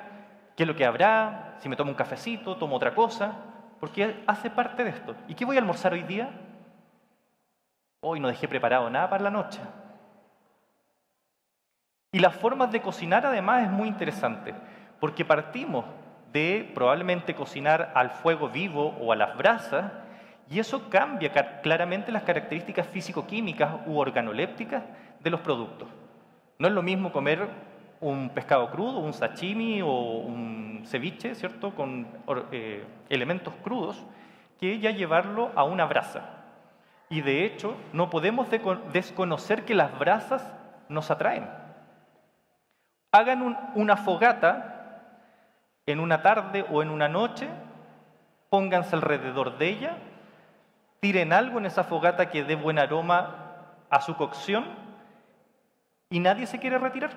¿qué es lo que habrá? Si me tomo un cafecito, tomo otra cosa, porque hace parte de esto. ¿Y qué voy a almorzar hoy día? Hoy no dejé preparado nada para la noche. Y las formas de cocinar además es muy interesante, porque partimos de probablemente cocinar al fuego vivo o a las brasas, y eso cambia claramente las características físico-químicas u organolépticas de los productos. No es lo mismo comer un pescado crudo, un sashimi o un ceviche, ¿cierto?, con elementos crudos, que ya llevarlo a una brasa. Y de hecho, no podemos desconocer que las brasas nos atraen. Hagan una fogata en una tarde o en una noche, pónganse alrededor de ella, tiren algo en esa fogata que dé buen aroma a su cocción y nadie se quiere retirar,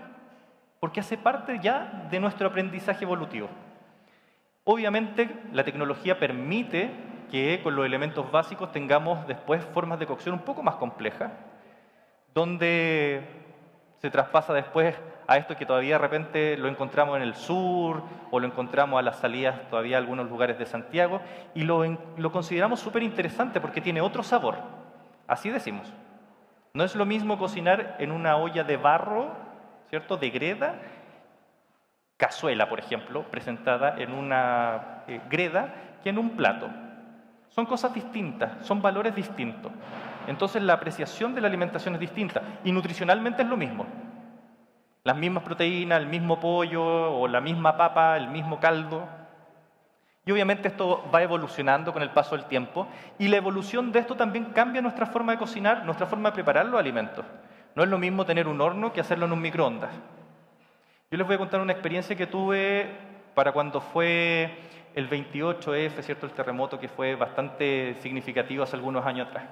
porque hace parte ya de nuestro aprendizaje evolutivo. Obviamente, la tecnología permite que con los elementos básicos tengamos después formas de cocción un poco más complejas, donde se traspasa después a esto que todavía de repente lo encontramos en el sur o lo encontramos a las salidas todavía en algunos lugares de Santiago y lo consideramos súper interesante porque tiene otro sabor. Así decimos. No es lo mismo cocinar en una olla de barro, ¿cierto?, de greda, cazuela, por ejemplo, presentada en una greda, que en un plato. Son cosas distintas, son valores distintos. Entonces la apreciación de la alimentación es distinta y nutricionalmente es lo mismo. Las mismas proteínas, el mismo pollo o la misma papa, el mismo caldo. Y obviamente esto va evolucionando con el paso del tiempo y la evolución de esto también cambia nuestra forma de cocinar, nuestra forma de preparar los alimentos. No es lo mismo tener un horno que hacerlo en un microondas. Yo les voy a contar una experiencia que tuve para cuando fue el 28F, ¿cierto? El terremoto que fue bastante significativo hace algunos años atrás.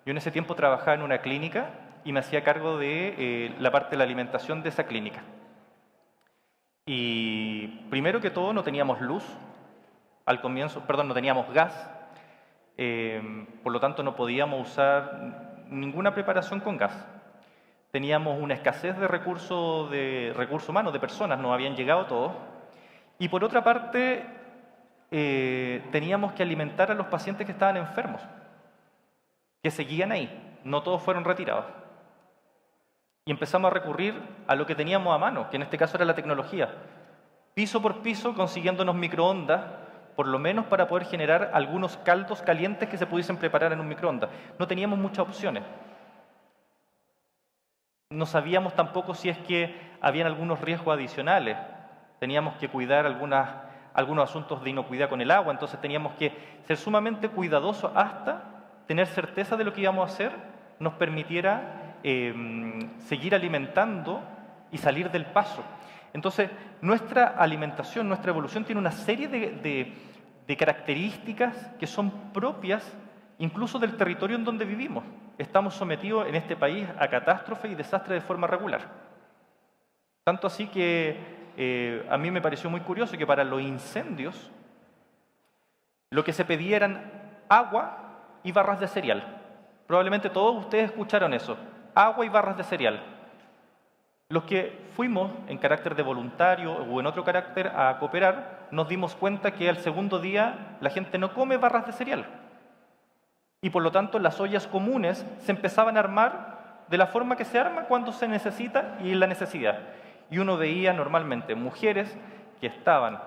Yo en ese tiempo trabajaba en una clínica y me hacía cargo de la parte de la alimentación de esa clínica. Y primero que todo no teníamos luz, al comienzo, perdón, no teníamos gas, por lo tanto no podíamos usar ninguna preparación con gas. Teníamos una escasez de recursos humanos, de personas, nos habían llegado todos. Y por otra parte, teníamos que alimentar a los pacientes que estaban enfermos, que seguían ahí, no todos fueron retirados. Y empezamos a recurrir a lo que teníamos a mano, que en este caso era la tecnología. Piso por piso, consiguiéndonos microondas, por lo menos para poder generar algunos caldos calientes que se pudiesen preparar en un microondas. No teníamos muchas opciones. No sabíamos tampoco si es que habían algunos riesgos adicionales. Teníamos que cuidar algunos asuntos de inocuidad con el agua, entonces teníamos que ser sumamente cuidadosos hasta tener certeza de lo que íbamos a hacer nos permitiera seguir alimentando y salir del paso. Entonces, nuestra alimentación, nuestra evolución tiene una serie de características que son propias incluso del territorio en donde vivimos. Estamos sometidos en este país a catástrofes y desastres de forma regular. Tanto así que a mí me pareció muy curioso que para los incendios lo que se pedía eran agua y barras de cereal. Probablemente todos ustedes escucharon eso, agua y barras de cereal. Los que fuimos en carácter de voluntario o en otro carácter a cooperar, nos dimos cuenta que al segundo día la gente no come barras de cereal. Y por lo tanto las ollas comunes se empezaban a armar de la forma que se arma cuando se necesita y en la necesidad. Y uno veía normalmente mujeres que estaban,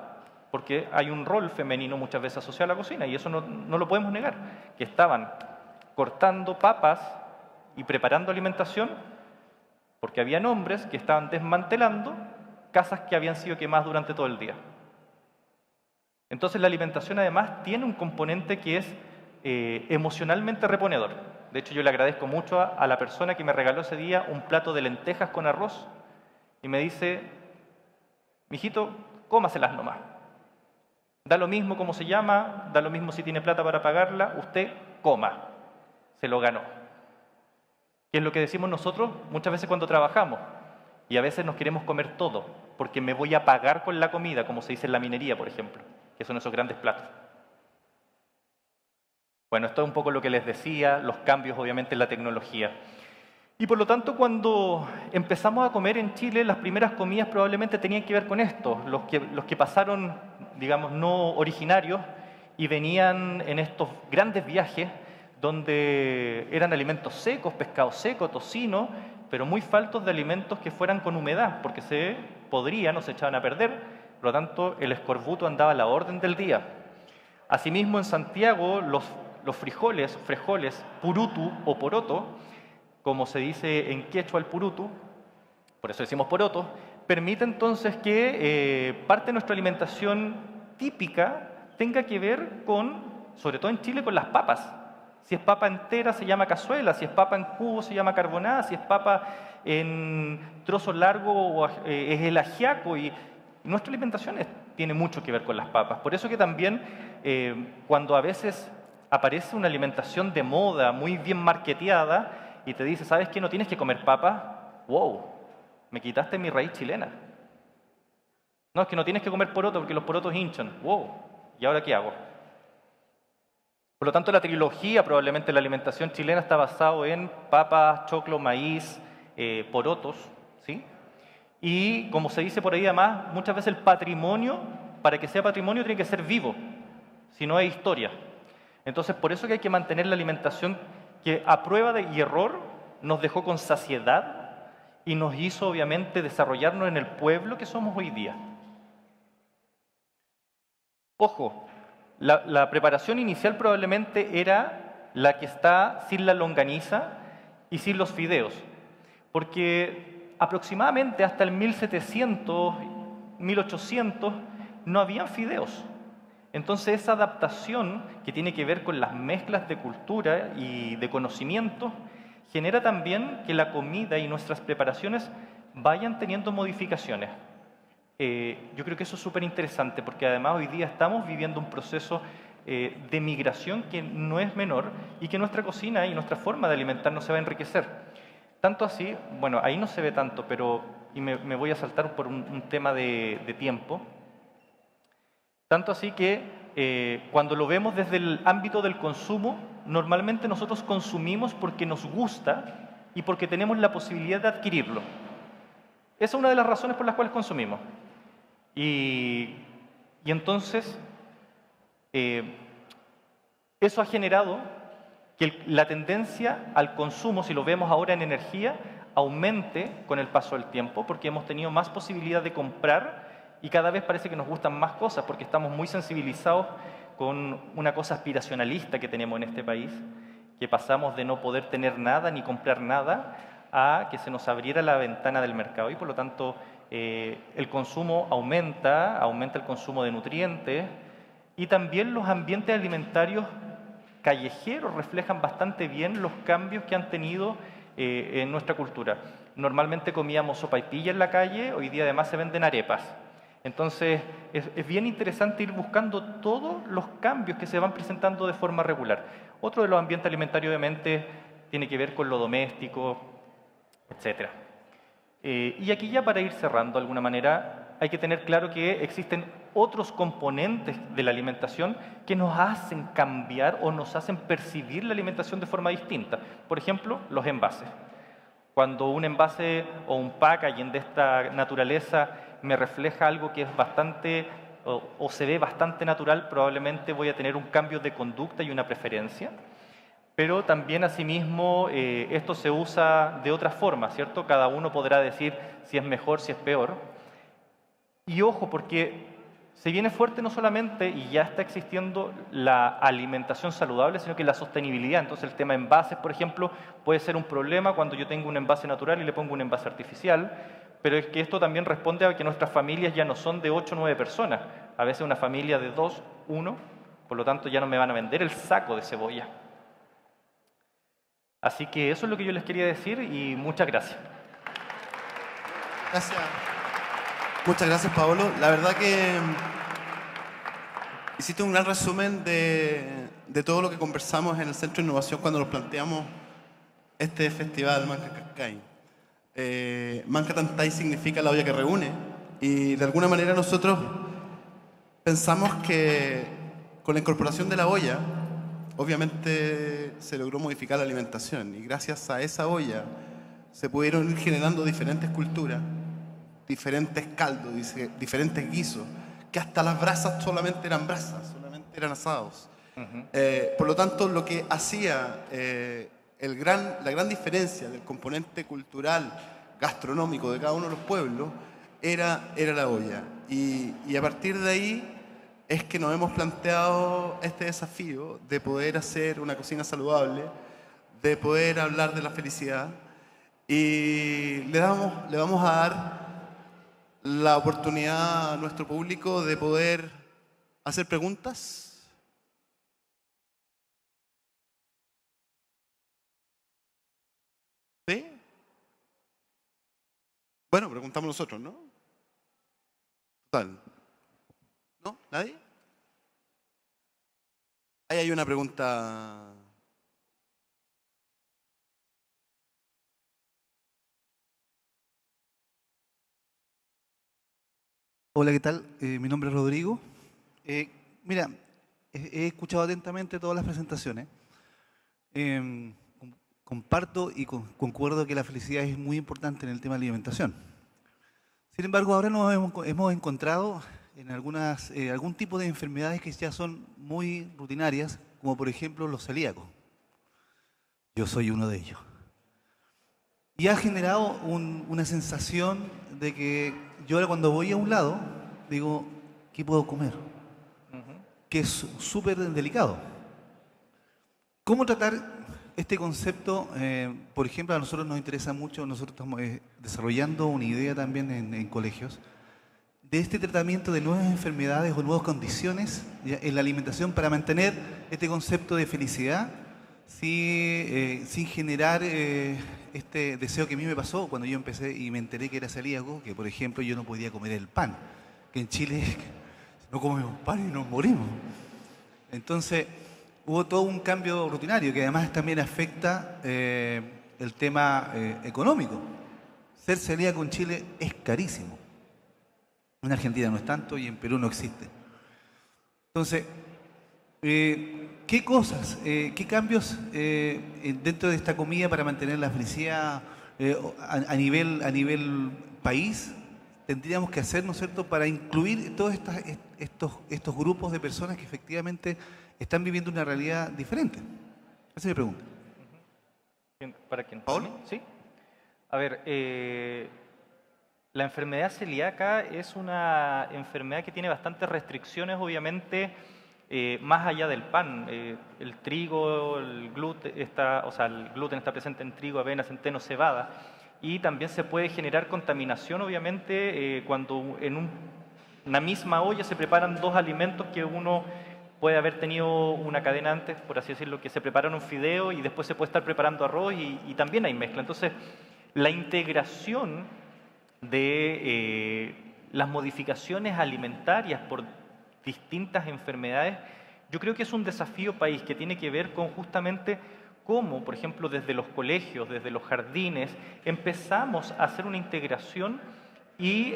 porque hay un rol femenino muchas veces asociado a la cocina y eso no lo podemos negar, que estaban cortando papas y preparando alimentación porque habían hombres que estaban desmantelando casas que habían sido quemadas durante todo el día. Entonces la alimentación además tiene un componente que es emocionalmente reponedor. De hecho yo le agradezco mucho a la persona que me regaló ese día un plato de lentejas con arroz y me dice, mijito, cómaselas nomás. Da lo mismo cómo se llama, da lo mismo si tiene plata para pagarla, usted coma. Se lo ganó. Que es lo que decimos nosotros muchas veces cuando trabajamos. Y a veces nos queremos comer todo, porque me voy a pagar con la comida, como se dice en la minería, por ejemplo, que son esos grandes platos. Bueno, esto es un poco lo que les decía, los cambios obviamente en la tecnología. Y por lo tanto, cuando empezamos a comer en Chile, las primeras comidas probablemente tenían que ver con esto. Los que pasaron, digamos, no originarios y venían en estos grandes viajes donde eran alimentos secos, pescado seco, tocino, pero muy faltos de alimentos que fueran con humedad, porque se podrían o se echaban a perder, por lo tanto el escorbuto andaba a la orden del día. Asimismo en Santiago los frijoles, purutu o poroto, como se dice en quechua el purutu, por eso decimos poroto, permite entonces que parte de nuestra alimentación típica tenga que ver con, sobre todo en Chile, con las papas. Si es papa entera se llama cazuela, si es papa en cubo se llama carbonada, si es papa en trozo largo es el ajiaco y nuestra alimentación tiene mucho que ver con las papas. Por eso que también cuando a veces aparece una alimentación de moda muy bien marketeada y te dice, ¿sabes qué? No tienes que comer papas. ¡Wow! Me quitaste mi raíz chilena. No, es que no tienes que comer poroto porque los porotos hinchan. ¡Wow! ¿Y ahora qué hago? Por lo tanto, la trilogía, probablemente de la alimentación chilena, está basado en papas, choclo, maíz, porotos, ¿sí? Y como se dice por ahí además, muchas veces el patrimonio, para que sea patrimonio, tiene que ser vivo, si no es historia. Entonces, por eso que hay que mantener la alimentación que a prueba de error nos dejó con saciedad y nos hizo obviamente desarrollarnos en el pueblo que somos hoy día. Ojo, La preparación inicial probablemente era la que está sin la longaniza y sin los fideos, porque aproximadamente hasta el 1700, 1800 no habían fideos. Entonces esa adaptación que tiene que ver con las mezclas de cultura y de conocimiento genera también que la comida y nuestras preparaciones vayan teniendo modificaciones. Yo creo que eso es súper interesante porque además hoy día estamos viviendo un proceso de migración que no es menor y que nuestra cocina y nuestra forma de alimentarnos se va a enriquecer. Tanto así, bueno, ahí no se ve tanto, pero y me voy a saltar por un tema de tiempo. Tanto así que cuando lo vemos desde el ámbito del consumo, normalmente nosotros consumimos porque nos gusta y porque tenemos la posibilidad de adquirirlo. Esa es una de las razones por las cuales consumimos. Y entonces, eso ha generado que la tendencia al consumo, si lo vemos ahora en energía, aumente con el paso del tiempo, porque hemos tenido más posibilidad de comprar y cada vez parece que nos gustan más cosas, porque estamos muy sensibilizados con una cosa aspiracionalista que tenemos en este país, que pasamos de no poder tener nada ni comprar nada a que se nos abriera la ventana del mercado y por lo tanto el consumo aumenta el consumo de nutrientes y también los ambientes alimentarios callejeros reflejan bastante bien los cambios que han tenido en nuestra cultura. Normalmente comíamos sopaipilla en la calle, hoy día además se venden arepas. Entonces es bien interesante ir buscando todos los cambios que se van presentando de forma regular. Otro de los ambientes alimentarios obviamente tiene que ver con lo doméstico, etc. Y aquí ya para ir cerrando de alguna manera, hay que tener claro que existen otros componentes de la alimentación que nos hacen cambiar o nos hacen percibir la alimentación de forma distinta. Por ejemplo, los envases. Cuando un envase o un packaging de esta naturaleza me refleja algo que es bastante o se ve bastante natural, probablemente voy a tener un cambio de conducta y una preferencia. Pero también asimismo esto se usa de otra forma, ¿cierto? Cada uno podrá decir si es mejor, si es peor. Y ojo, porque se viene fuerte no solamente, y ya está existiendo la alimentación saludable, sino que la sostenibilidad. Entonces el tema de envases, por ejemplo, puede ser un problema cuando yo tengo un envase natural y le pongo un envase artificial, pero es que esto también responde a que nuestras familias ya no son de 8 o 9 personas, a veces una familia de 2, 1, por lo tanto ya no me van a vender el saco de cebolla. Así que eso es lo que yo les quería decir y muchas gracias. Gracias. Muchas gracias, Paolo. La verdad que hiciste un gran resumen de todo lo que conversamos en el Centro de Innovación cuando nos planteamos este festival Manca-Cancay. Manca-Tantay significa la olla que reúne y de alguna manera nosotros pensamos que con la incorporación de la olla obviamente se logró modificar la alimentación y gracias a esa olla se pudieron ir generando diferentes culturas, diferentes caldos, diferentes guisos, que hasta las brasas solamente eran brasas, solamente eran asados. Por lo tanto, lo que hacía la gran diferencia del componente cultural, gastronómico de cada uno de los pueblos era la olla. Y a partir de ahí es que nos hemos planteado este desafío de poder hacer una cocina saludable, de poder hablar de la felicidad y le vamos a dar la oportunidad a nuestro público de poder hacer preguntas. ¿Sí? Bueno, preguntamos nosotros, ¿no? Total. ¿No? ¿Nadie? Ahí hay una pregunta. Hola, ¿qué tal? Mi nombre es Rodrigo. Mira, he escuchado atentamente todas las presentaciones. Comparto y concuerdo que la felicidad es muy importante en el tema de la alimentación. Sin embargo, ahora nos hemos encontrado en algún tipo de enfermedades que ya son muy rutinarias, como por ejemplo los celíacos. Yo soy uno de ellos. Y ha generado una sensación de que yo ahora cuando voy a un lado, digo, ¿qué puedo comer? que es súper delicado. ¿Cómo tratar este concepto? Por ejemplo, a nosotros nos interesa mucho, nosotros estamos desarrollando una idea también en colegios, de este tratamiento de nuevas enfermedades o nuevas condiciones en la alimentación para mantener este concepto de felicidad sin generar este deseo que a mí me pasó cuando yo empecé y me enteré que era celíaco, que por ejemplo yo no podía comer el pan, que en Chile no comemos pan y nos morimos. Entonces hubo todo un cambio rutinario que además también afecta el tema económico. Ser celíaco en Chile es carísimo. En Argentina no es tanto y en Perú no existe. Entonces, ¿qué cosas, qué cambios dentro de esta comida para mantener la felicidad a nivel país tendríamos que hacer, ¿no es cierto?, para incluir todos estos grupos de personas que efectivamente están viviendo una realidad diferente? Esa es mi pregunta. ¿Para quién? ¿Paul? ¿Sí? A ver, la enfermedad celíaca es una enfermedad que tiene bastantes restricciones, obviamente, más allá del pan. El trigo, el gluten está presente en trigo, avena, centeno, cebada. Y también se puede generar contaminación, obviamente, cuando en una misma olla se preparan dos alimentos que uno puede haber tenido una cadena antes, por así decirlo, que se preparan un fideo y después se puede estar preparando arroz y también hay mezcla. Entonces, la integración de las modificaciones alimentarias por distintas enfermedades, yo creo que es un desafío país que tiene que ver con justamente cómo, por ejemplo, desde los colegios, desde los jardines, empezamos a hacer una integración y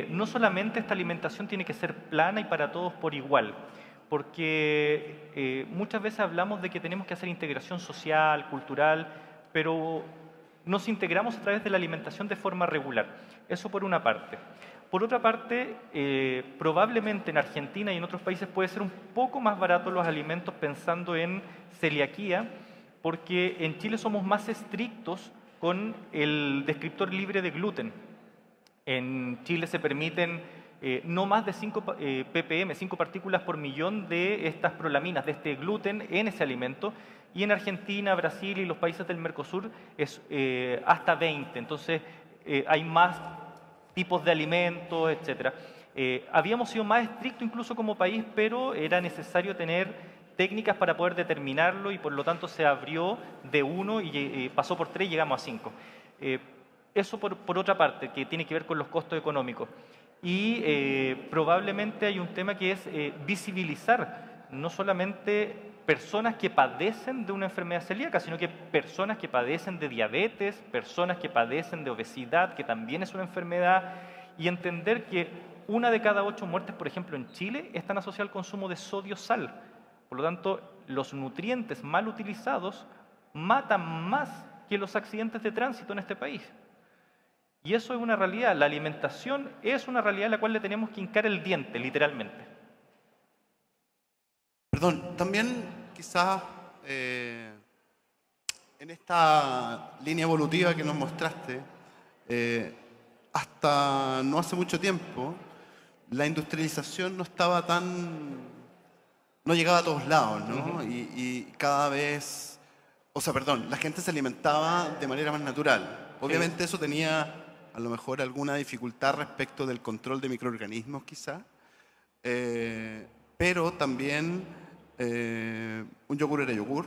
no solamente esta alimentación tiene que ser plana y para todos por igual, porque muchas veces hablamos de que tenemos que hacer integración social, cultural, pero nos integramos a través de la alimentación de forma regular. Eso por una parte. Por otra parte, probablemente en Argentina y en otros países puede ser un poco más barato los alimentos pensando en celiaquía, porque en Chile somos más estrictos con el descriptor libre de gluten. En Chile se permiten no más de 5 ppm, 5 partículas por millón de estas prolaminas, de este gluten en ese alimento. Y en Argentina, Brasil y los países del Mercosur es hasta 20. Entonces hay más tipos de alimentos, etc. Habíamos sido más estrictos incluso como país, pero era necesario tener técnicas para poder determinarlo y por lo tanto se abrió de 1 y pasó por 3 y llegamos a 5. Eso por otra parte, que tiene que ver con los costos económicos. Y probablemente hay un tema que es visibilizar no solamente personas que padecen de una enfermedad celíaca, sino que personas que padecen de diabetes, personas que padecen de obesidad, que también es una enfermedad, y entender que 1 de cada 8 muertes, por ejemplo, en Chile, están asociadas al consumo de sodio-sal. Por lo tanto, los nutrientes mal utilizados matan más que los accidentes de tránsito en este país. Y eso es una realidad. La alimentación es una realidad a la cual le tenemos que hincar el diente, literalmente. Perdón, también quizás en esta línea evolutiva que nos mostraste, hasta no hace mucho tiempo, la industrialización no llegaba a todos lados, ¿no? Y cada vez, la gente se alimentaba de manera más natural. Obviamente eso tenía a lo mejor alguna dificultad respecto del control de microorganismos quizás, pero también un yogur era yogur,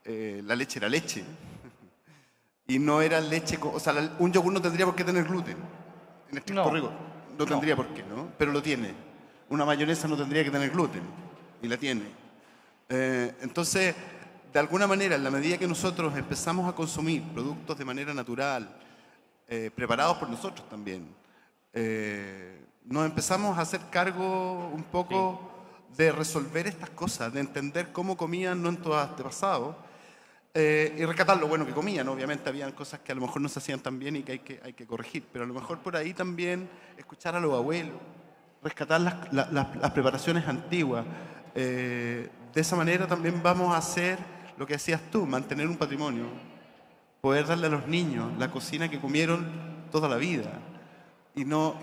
la leche era leche, y no era leche, un yogur no tendría por qué tener gluten, en estricto rigor, no tendría por qué, ¿no? Pero lo tiene. Una mayonesa no tendría que tener gluten, y la tiene. Entonces, de alguna manera, en la medida que nosotros empezamos a consumir productos de manera natural, preparados por nosotros también, nos empezamos a hacer cargo un poco de resolver estas cosas, de entender cómo comían nuestros antepasados y rescatar lo bueno que comían. Obviamente habían cosas que a lo mejor no se hacían tan bien y que hay que corregir, pero a lo mejor por ahí también escuchar a los abuelos, rescatar las preparaciones antiguas. De esa manera también vamos a hacer lo que decías tú, mantener un patrimonio, poder darle a los niños la cocina que comieron toda la vida y no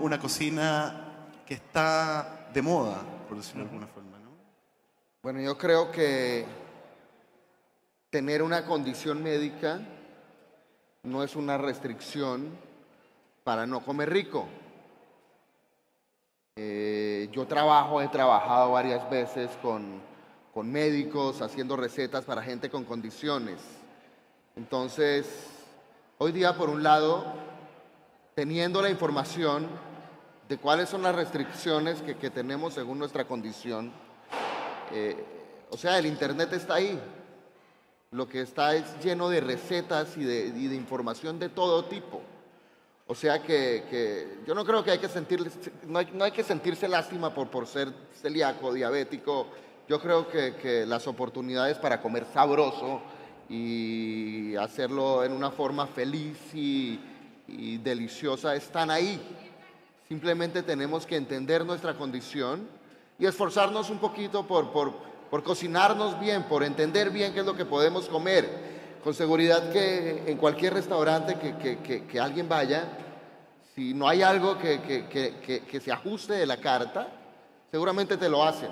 una cocina que está de moda, por decirlo de alguna forma, ¿no? Bueno, yo creo que tener una condición médica no es una restricción para no comer rico. Yo he trabajado varias veces con médicos haciendo recetas para gente con condiciones. Entonces, hoy día, por un lado, teniendo la información de cuáles son las restricciones que tenemos según nuestra condición, o sea, el Internet está ahí. Lo que está es lleno de recetas y de información de todo tipo. O sea que yo no creo que no hay que sentirse lástima por ser celíaco, diabético. Yo creo que las oportunidades para comer sabroso y hacerlo en una forma feliz y deliciosa están ahí. Simplemente tenemos que entender nuestra condición y esforzarnos un poquito por cocinarnos bien, por entender bien qué es lo que podemos comer. Con seguridad que en cualquier restaurante que alguien vaya, si no hay algo que se ajuste de la carta, seguramente te lo hacen.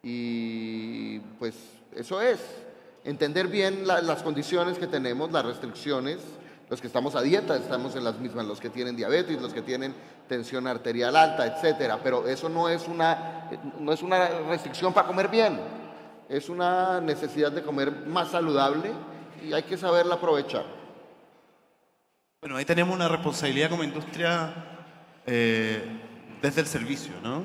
Y pues eso es, entender bien las condiciones que tenemos, las restricciones. Los que estamos a dieta estamos en las mismas, los que tienen diabetes, los que tienen tensión arterial alta, etcétera. Pero eso no es una restricción para comer bien, es una necesidad de comer más saludable y hay que saberla aprovechar. Bueno, ahí tenemos una responsabilidad como industria desde el servicio, ¿no?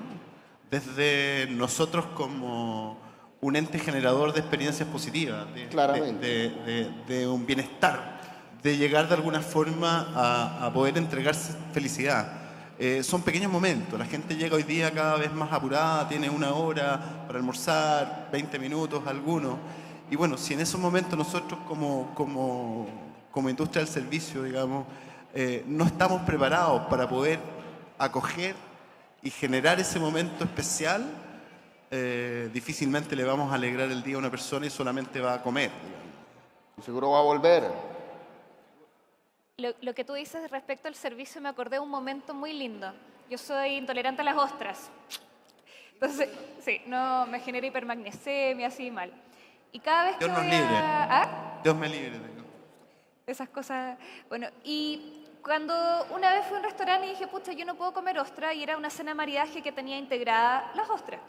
Desde nosotros como un ente generador de experiencias positivas, de un bienestar, de llegar de alguna forma a poder entregarse felicidad. Son pequeños momentos, la gente llega hoy día cada vez más apurada, tiene 1 hora para almorzar, 20 minutos algunos, y bueno, si en esos momentos nosotros como industria del servicio, digamos, no estamos preparados para poder acoger y generar ese momento especial, difícilmente le vamos a alegrar el día a una persona y solamente va a comer, digamos. Y seguro va a volver. Lo que tú dices respecto al servicio, me acordé de un momento muy lindo. Yo soy intolerante a las ostras. Entonces, sí, no me genera hipermagnesemia, así mal. Y cada vez que Dios nos voy libre. ¿Ah? Dios me libre. Esas cosas. Bueno, y cuando una vez fui a un restaurante y dije, pucha, yo no puedo comer ostra, y era una cena de maridaje que tenía integrada las ostras.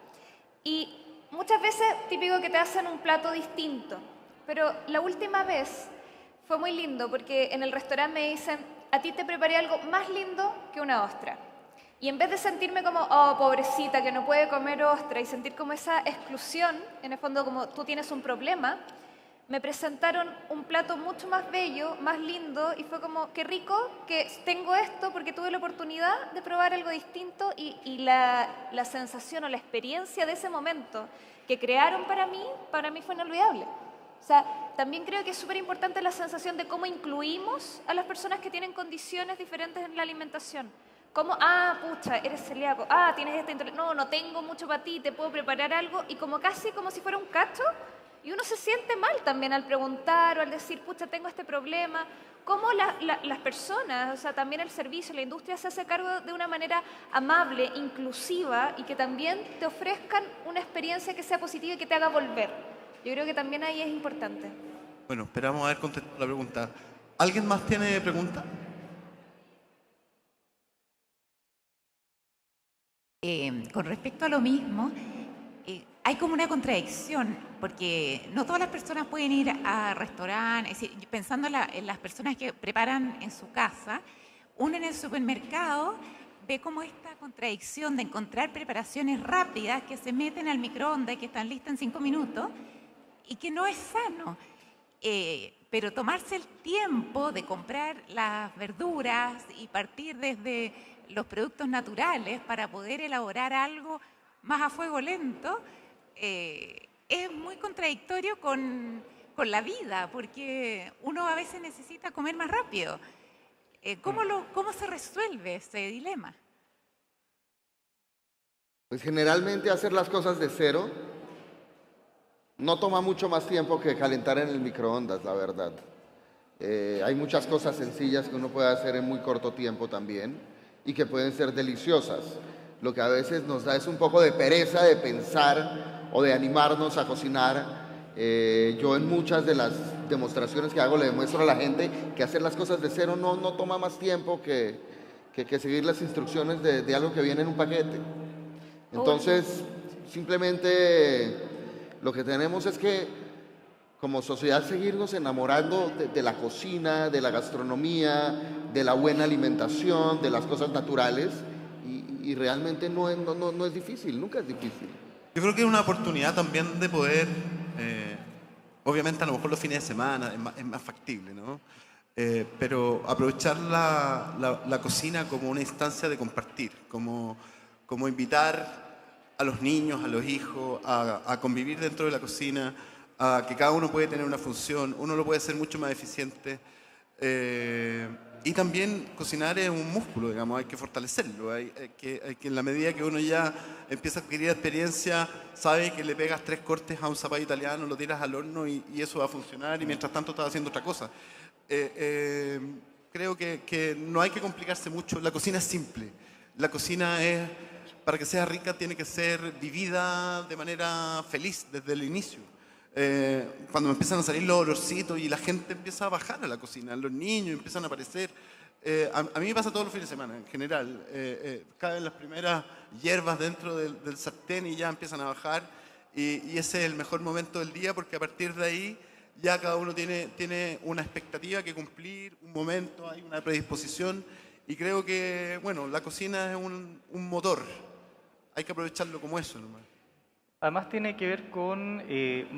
Y muchas veces, típico que te hacen un plato distinto. Pero la última vez fue muy lindo porque en el restaurante me dicen, a ti te preparé algo más lindo que una ostra. Y en vez de sentirme como, oh, pobrecita, que no puede comer ostra, y sentir como esa exclusión, en el fondo como tú tienes un problema, me presentaron un plato mucho más bello, más lindo, y fue como, qué rico que tengo esto porque tuve la oportunidad de probar algo distinto y la sensación o la experiencia de ese momento que crearon para mí fue inolvidable. O sea, también creo que es súper importante la sensación de cómo incluimos a las personas que tienen condiciones diferentes en la alimentación. Como, pucha, eres celíaco, tienes esta intolerancia, no tengo mucho para ti, te puedo preparar algo, y como casi como si fuera un cacho, y uno se siente mal también al preguntar o al decir, pucha, tengo este problema. Cómo las personas, o sea, también el servicio, la industria se hace cargo de una manera amable, inclusiva, y que también te ofrezcan una experiencia que sea positiva y que te haga volver. Yo creo que también ahí es importante. Bueno, esperamos haber contestado la pregunta. ¿Alguien más tiene pregunta? Con respecto a lo mismo, hay como una contradicción, porque no todas las personas pueden ir a restaurantes, es decir, pensando en las personas que preparan en su casa, uno en el supermercado ve como esta contradicción de encontrar preparaciones rápidas que se meten al microondas y que están listas en 5 minutos, y que no es sano. Pero tomarse el tiempo de comprar las verduras y partir desde los productos naturales para poder elaborar algo más a fuego lento, es muy contradictorio con la vida, porque uno a veces necesita comer más rápido. ¿Cómo se resuelve ese dilema? Pues generalmente hacer las cosas de cero no toma mucho más tiempo que calentar en el microondas, la verdad. Hay muchas cosas sencillas que uno puede hacer en muy corto tiempo también y que pueden ser deliciosas. lo que a veces nos da es un poco de pereza de pensar o de animarnos a cocinar. Yo en muchas de las demostraciones que hago le demuestro a la gente que hacer las cosas de cero no toma más tiempo que seguir las instrucciones de algo que viene en un paquete. Entonces, simplemente lo que tenemos es que como sociedad seguirnos enamorando de la cocina, de la gastronomía, de la buena alimentación, de las cosas naturales, y realmente no es difícil, nunca es difícil. Yo creo que es una oportunidad también de poder, obviamente a lo mejor los fines de semana es más factible, ¿no? Pero aprovechar la cocina como una instancia de compartir, como invitar a los niños, a los hijos, a convivir dentro de la cocina, a que cada uno puede tener una función, uno lo puede hacer mucho más eficiente. Y también cocinar es un músculo, digamos, hay que fortalecerlo, hay que en la medida que uno ya empieza a adquirir experiencia, sabe que le pegas 3 cortes a un zapallo italiano, lo tiras al horno y eso va a funcionar, y mientras tanto estás haciendo otra cosa. Creo que no hay que complicarse mucho, la cocina es simple, la cocina es, para que sea rica tiene que ser vivida de manera feliz desde el inicio. Cuando empiezan a salir los olorcitos y la gente empieza a bajar a la cocina, los niños empiezan a aparecer. A mí me pasa todos los fines de semana, en general. Caen las primeras hierbas dentro del sartén y ya empiezan a bajar. Y ese es el mejor momento del día, porque a partir de ahí ya cada uno tiene una expectativa que cumplir, un momento, hay una predisposición. Y creo que, bueno, la cocina es un motor. Hay que aprovecharlo como eso nomás. Además tiene que ver con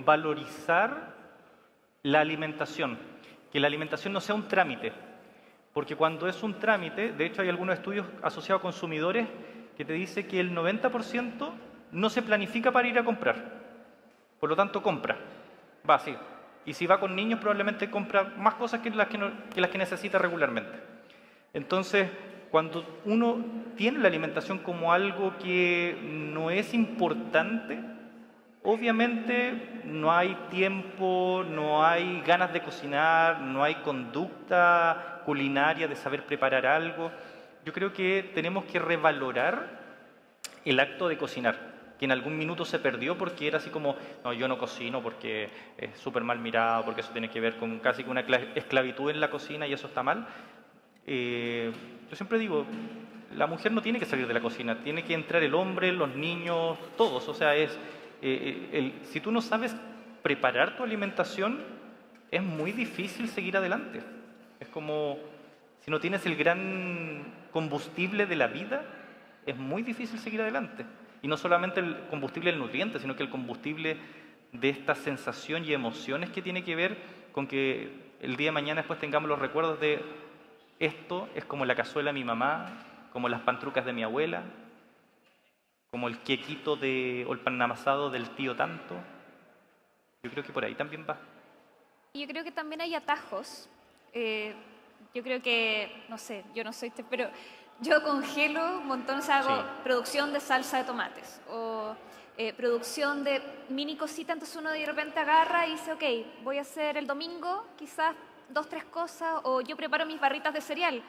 valorizar la alimentación, que la alimentación no sea un trámite, porque cuando es un trámite, de hecho hay algunos estudios asociados a consumidores que te dice que el 90% no se planifica para ir a comprar, por lo tanto compra, va así, y si va con niños probablemente compra más cosas que las que necesita regularmente. Entonces, cuando uno tiene la alimentación como algo que no es importante, obviamente no hay tiempo, no hay ganas de cocinar, no hay conducta culinaria de saber preparar algo. Yo creo que tenemos que revalorar el acto de cocinar, que en algún minuto se perdió porque era así como, no, yo no cocino porque es súper mal mirado, porque eso tiene que ver con casi una esclavitud en la cocina y eso está mal. Yo siempre digo, la mujer no tiene que salir de la cocina, tiene que entrar el hombre, los niños, todos. O sea, si tú no sabes preparar tu alimentación, es muy difícil seguir adelante. Es como, si no tienes el gran combustible de la vida, es muy difícil seguir adelante. Y no solamente el combustible del nutriente, sino que el combustible de esta sensación y emociones que tiene que ver con que el día de mañana después tengamos los recuerdos de esto es como la cazuela de mi mamá, como las pantrucas de mi abuela, como el quequito o el pan amasado del tío tanto. Yo creo que por ahí también va. Y yo creo que también hay atajos. Yo creo que, no sé, yo no soy, pero yo congelo un montón, o sea, hago producción de salsa de tomates o producción de mini cositas, entonces uno de repente agarra y dice, ok, voy a hacer el domingo quizás 2, 3 cosas, o yo preparo mis barritas de cereal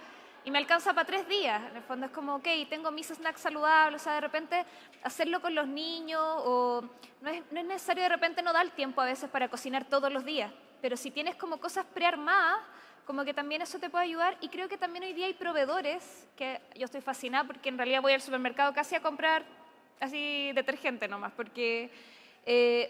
y me alcanza para 3 días. En el fondo es como, ok, tengo mis snacks saludables, o sea, de repente hacerlo con los niños, o no es necesario, de repente no da el tiempo a veces para cocinar todos los días, pero si tienes como cosas prearmadas, como que también eso te puede ayudar. Y creo que también hoy día hay proveedores, que yo estoy fascinada porque en realidad voy al supermercado casi a comprar así detergente nomás, porque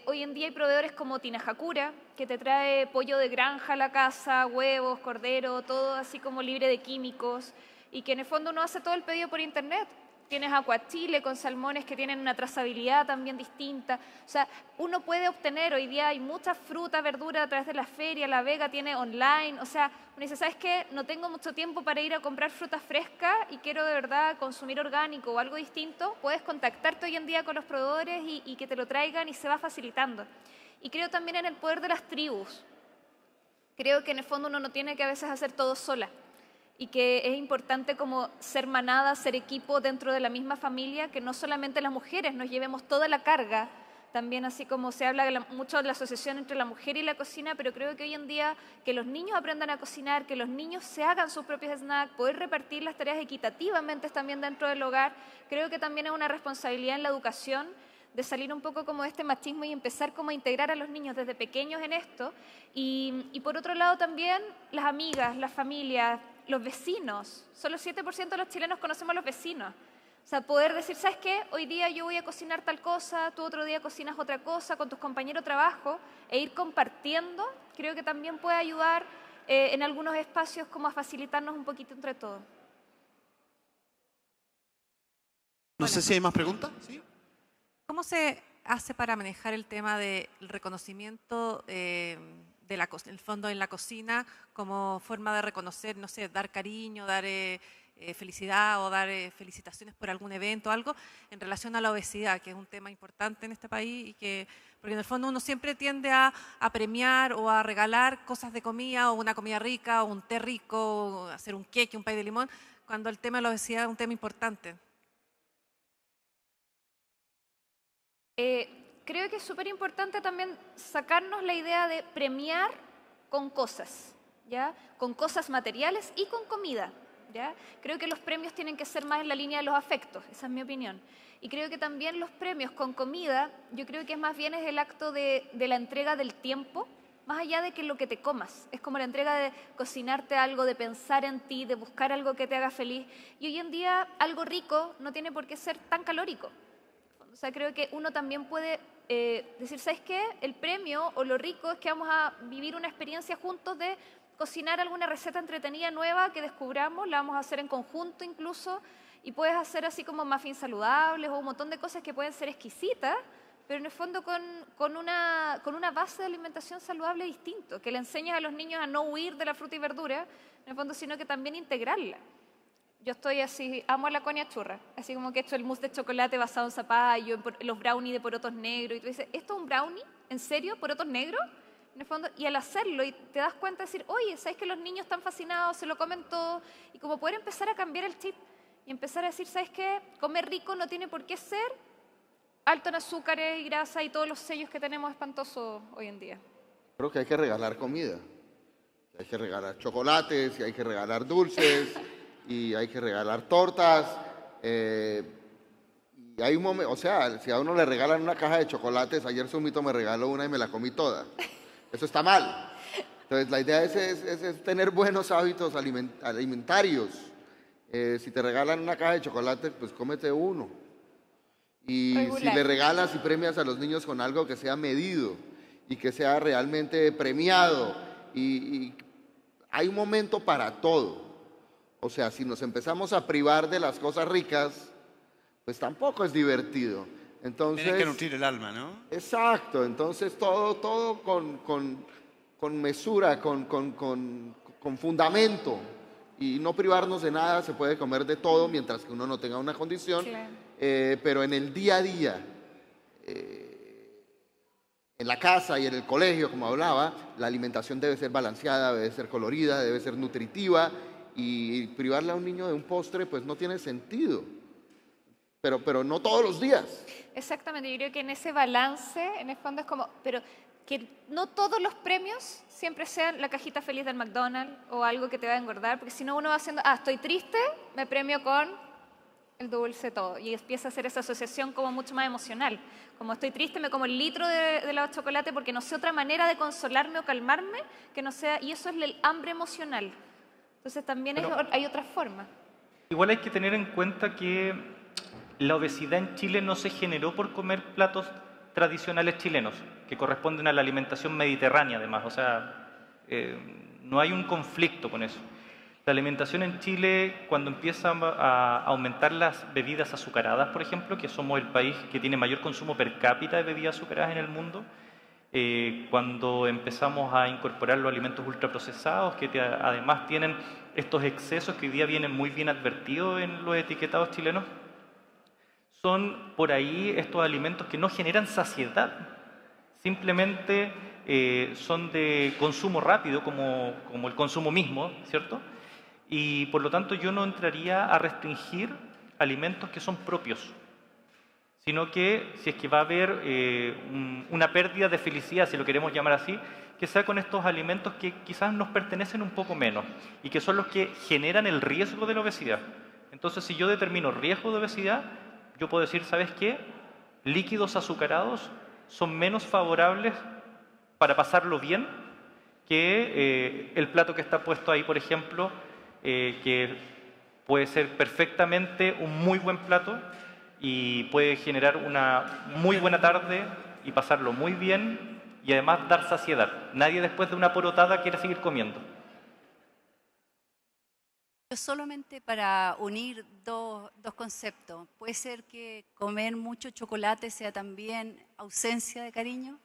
hoy en día hay proveedores como Tina Hakura, que te trae pollo de granja a la casa, huevos, cordero, todo así como libre de químicos, y que en el fondo uno hace todo el pedido por internet. Tienes Aquachile con salmones que tienen una trazabilidad también distinta. O sea, uno puede obtener, hoy día hay mucha fruta, verdura a través de la feria, La Vega tiene online. O sea, uno dice, ¿sabes qué? No tengo mucho tiempo para ir a comprar frutas frescas y quiero de verdad consumir orgánico o algo distinto. Puedes contactarte hoy en día con los proveedores y que te lo traigan, y se va facilitando. Y creo también en el poder de las tribus. Creo que en el fondo uno no tiene que a veces hacer todo sola, y que es importante como ser manada, ser equipo dentro de la misma familia, que no solamente las mujeres nos llevemos toda la carga, también así como se habla mucho de la asociación entre la mujer y la cocina, pero creo que hoy en día que los niños aprendan a cocinar, que los niños se hagan sus propios snacks, poder repartir las tareas equitativamente también dentro del hogar, creo que también es una responsabilidad en la educación de salir un poco como de este machismo y empezar como a integrar a los niños desde pequeños en esto. Y por otro lado también las amigas, las familias, los vecinos. Solo 7% de los chilenos conocemos a los vecinos. O sea, poder decir, ¿sabes qué? Hoy día yo voy a cocinar tal cosa, tú otro día cocinas otra cosa con tus compañeros de trabajo e ir compartiendo, creo que también puede ayudar en algunos espacios como a facilitarnos un poquito entre todos. No sé si hay más preguntas. ¿Sí? ¿Cómo se hace para manejar el tema del reconocimiento el fondo en la cocina como forma de reconocer, no sé, dar cariño, dar felicidad o dar felicitaciones por algún evento o algo en relación a la obesidad, que es un tema importante en este país y porque en el fondo uno siempre tiende a premiar o a regalar cosas de comida o una comida rica o un té rico, o hacer un queque, un pay de limón, cuando el tema de la obesidad es un tema importante. Creo que es súper importante también sacarnos la idea de premiar con cosas, ¿ya? Con cosas materiales y con comida, ¿ya? Creo que los premios tienen que ser más en la línea de los afectos, esa es mi opinión. Y creo que también los premios con comida, yo creo que más bien es el acto de la entrega del tiempo, más allá de que lo que te comas. Es como la entrega de cocinarte algo, de pensar en ti, de buscar algo que te haga feliz. Y hoy en día algo rico no tiene por qué ser tan calórico. O sea, creo que uno también puede decir, ¿sabes qué? El premio o lo rico es que vamos a vivir una experiencia juntos de cocinar alguna receta entretenida nueva que descubramos, la vamos a hacer en conjunto incluso, y puedes hacer así como muffins saludables o un montón de cosas que pueden ser exquisitas, pero en el fondo con una base de alimentación saludable distinto, que le enseñes a los niños a no huir de la fruta y verdura, en el fondo, sino que también integrarla. Yo estoy así, amo la coña churra, así como que he hecho el mousse de chocolate basado en zapallo, los brownies de porotos negros, y tú dices, ¿esto es un brownie? ¿En serio? ¿Porotos negros? En el fondo, y al hacerlo, y te das cuenta de decir, oye, ¿sabes que los niños están fascinados, se lo comen todo? Y como poder empezar a cambiar el chip, y empezar a decir, ¿sabes qué? Comer rico no tiene por qué ser alto en azúcares y grasa y todos los sellos que tenemos espantosos hoy en día. Creo que hay que regalar comida, hay que regalar chocolates, y hay que regalar dulces, y hay que regalar tortas, y hay un momento, o sea, si a uno le regalan una caja de chocolates, ayer Sumito me regaló una y me la comí toda, eso está mal. Entonces la idea es tener buenos hábitos alimentarios. Si te regalan una caja de chocolates, pues cómete uno, y regular. Si le regalas y premias a los niños con algo que sea medido y que sea realmente premiado, y hay un momento para todo. O sea, si nos empezamos a privar de las cosas ricas, pues tampoco es divertido. Entonces, tienes que nutrir el alma, ¿no? Exacto. Entonces, todo con mesura, con fundamento. Y no privarnos de nada, se puede comer de todo mientras que uno no tenga una condición. Claro. Pero en el día a día, en la casa y en el colegio, como hablaba, la alimentación debe ser balanceada, debe ser colorida, debe ser nutritiva. Y privarle a un niño de un postre, pues no tiene sentido. Pero no todos los días. Exactamente, yo creo que en ese balance, en el fondo es como, pero que no todos los premios siempre sean la cajita feliz del McDonald's o algo que te va a engordar, porque si no uno va haciendo, estoy triste, me premio con el dulce todo, y empieza a hacer esa asociación como mucho más emocional. Como estoy triste, me como el litro de helado de chocolate porque no sé otra manera de consolarme o calmarme que no sea, y eso es el hambre emocional. Entonces también hay otras formas. Igual hay que tener en cuenta que la obesidad en Chile no se generó por comer platos tradicionales chilenos, que corresponden a la alimentación mediterránea además, o sea, no hay un conflicto con eso. La alimentación en Chile, cuando empieza a aumentar las bebidas azucaradas, por ejemplo, que somos el país que tiene mayor consumo per cápita de bebidas azucaradas en el mundo, cuando empezamos a incorporar los alimentos ultraprocesados, que además tienen estos excesos que hoy día vienen muy bien advertidos en los etiquetados chilenos, son por ahí estos alimentos que no generan saciedad, simplemente son de consumo rápido, como el consumo mismo, ¿cierto? Y por lo tanto yo no entraría a restringir alimentos que son propios, sino que si es que va a haber una pérdida de felicidad, si lo queremos llamar así, que sea con estos alimentos que quizás nos pertenecen un poco menos y que son los que generan el riesgo de la obesidad. Entonces, si yo determino riesgo de obesidad, yo puedo decir, ¿sabes qué? Líquidos azucarados son menos favorables para pasarlo bien que el plato que está puesto ahí, por ejemplo, que puede ser perfectamente un muy buen plato y puede generar una muy buena tarde y pasarlo muy bien y además dar saciedad. Nadie después de una porotada quiere seguir comiendo. Solamente para unir dos conceptos, ¿puede ser que comer mucho chocolate sea también ausencia de cariño?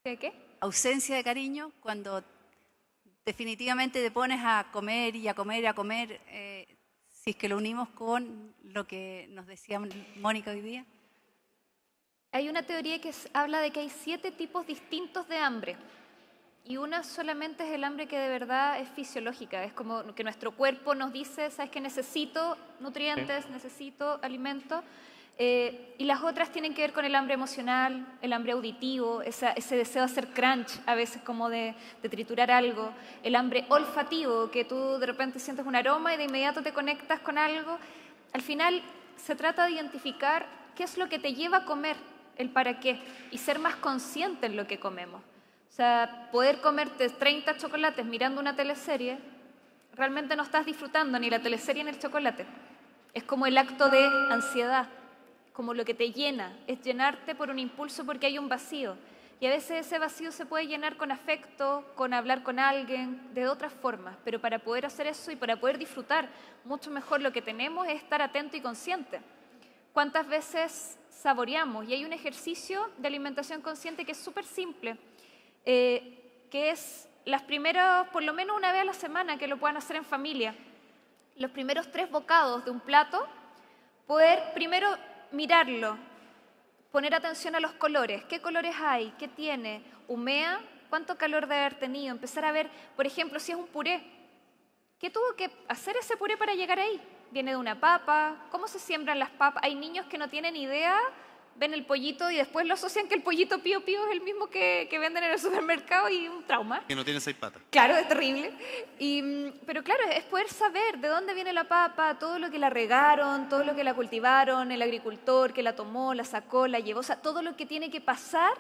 ¿De qué? Ausencia de cariño, cuando definitivamente te pones a comer y a comer y a comer, si es que lo unimos con lo que nos decía Mónica hoy día. Hay una teoría que habla de que hay 7 tipos distintos de hambre. Y una solamente es el hambre que de verdad es fisiológica, es como que nuestro cuerpo nos dice, sabes que necesito nutrientes, necesito alimento, y las otras tienen que ver con el hambre emocional, el hambre auditivo, ese deseo de hacer crunch, a veces como de triturar algo, el hambre olfativo, que tú de repente sientes un aroma y de inmediato te conectas con algo. Al final se trata de identificar qué es lo que te lleva a comer, el para qué, y ser más consciente en lo que comemos. O sea, poder comerte 30 chocolates mirando una teleserie, realmente no estás disfrutando ni la teleserie ni el chocolate. Es como el acto de ansiedad, como lo que te llena, es llenarte por un impulso porque hay un vacío. Y a veces ese vacío se puede llenar con afecto, con hablar con alguien, de otras formas. Pero para poder hacer eso y para poder disfrutar mucho mejor lo que tenemos es estar atento y consciente. ¿Cuántas veces saboreamos? Y hay un ejercicio de alimentación consciente que es súper simple, que es las primeras, por lo menos una vez a la semana, que lo puedan hacer en familia. Los primeros 3 bocados de un plato, poder primero mirarlo, poner atención a los colores. ¿Qué colores hay? ¿Qué tiene? ¿Humea? ¿Cuánto calor debe haber tenido? Empezar a ver, por ejemplo, si es un puré. ¿Qué tuvo que hacer ese puré para llegar ahí? ¿Viene de una papa? ¿Cómo se siembran las papas? Hay niños que no tienen idea, ven el pollito y después lo asocian que el pollito pío pío es el mismo que venden en el supermercado y un trauma. Que no tiene 6 patas. Claro, es terrible. Pero claro, es poder saber de dónde viene la papa, todo lo que la regaron, todo lo que la cultivaron, el agricultor que la tomó, la sacó, la llevó, o sea, todo lo que tiene que pasar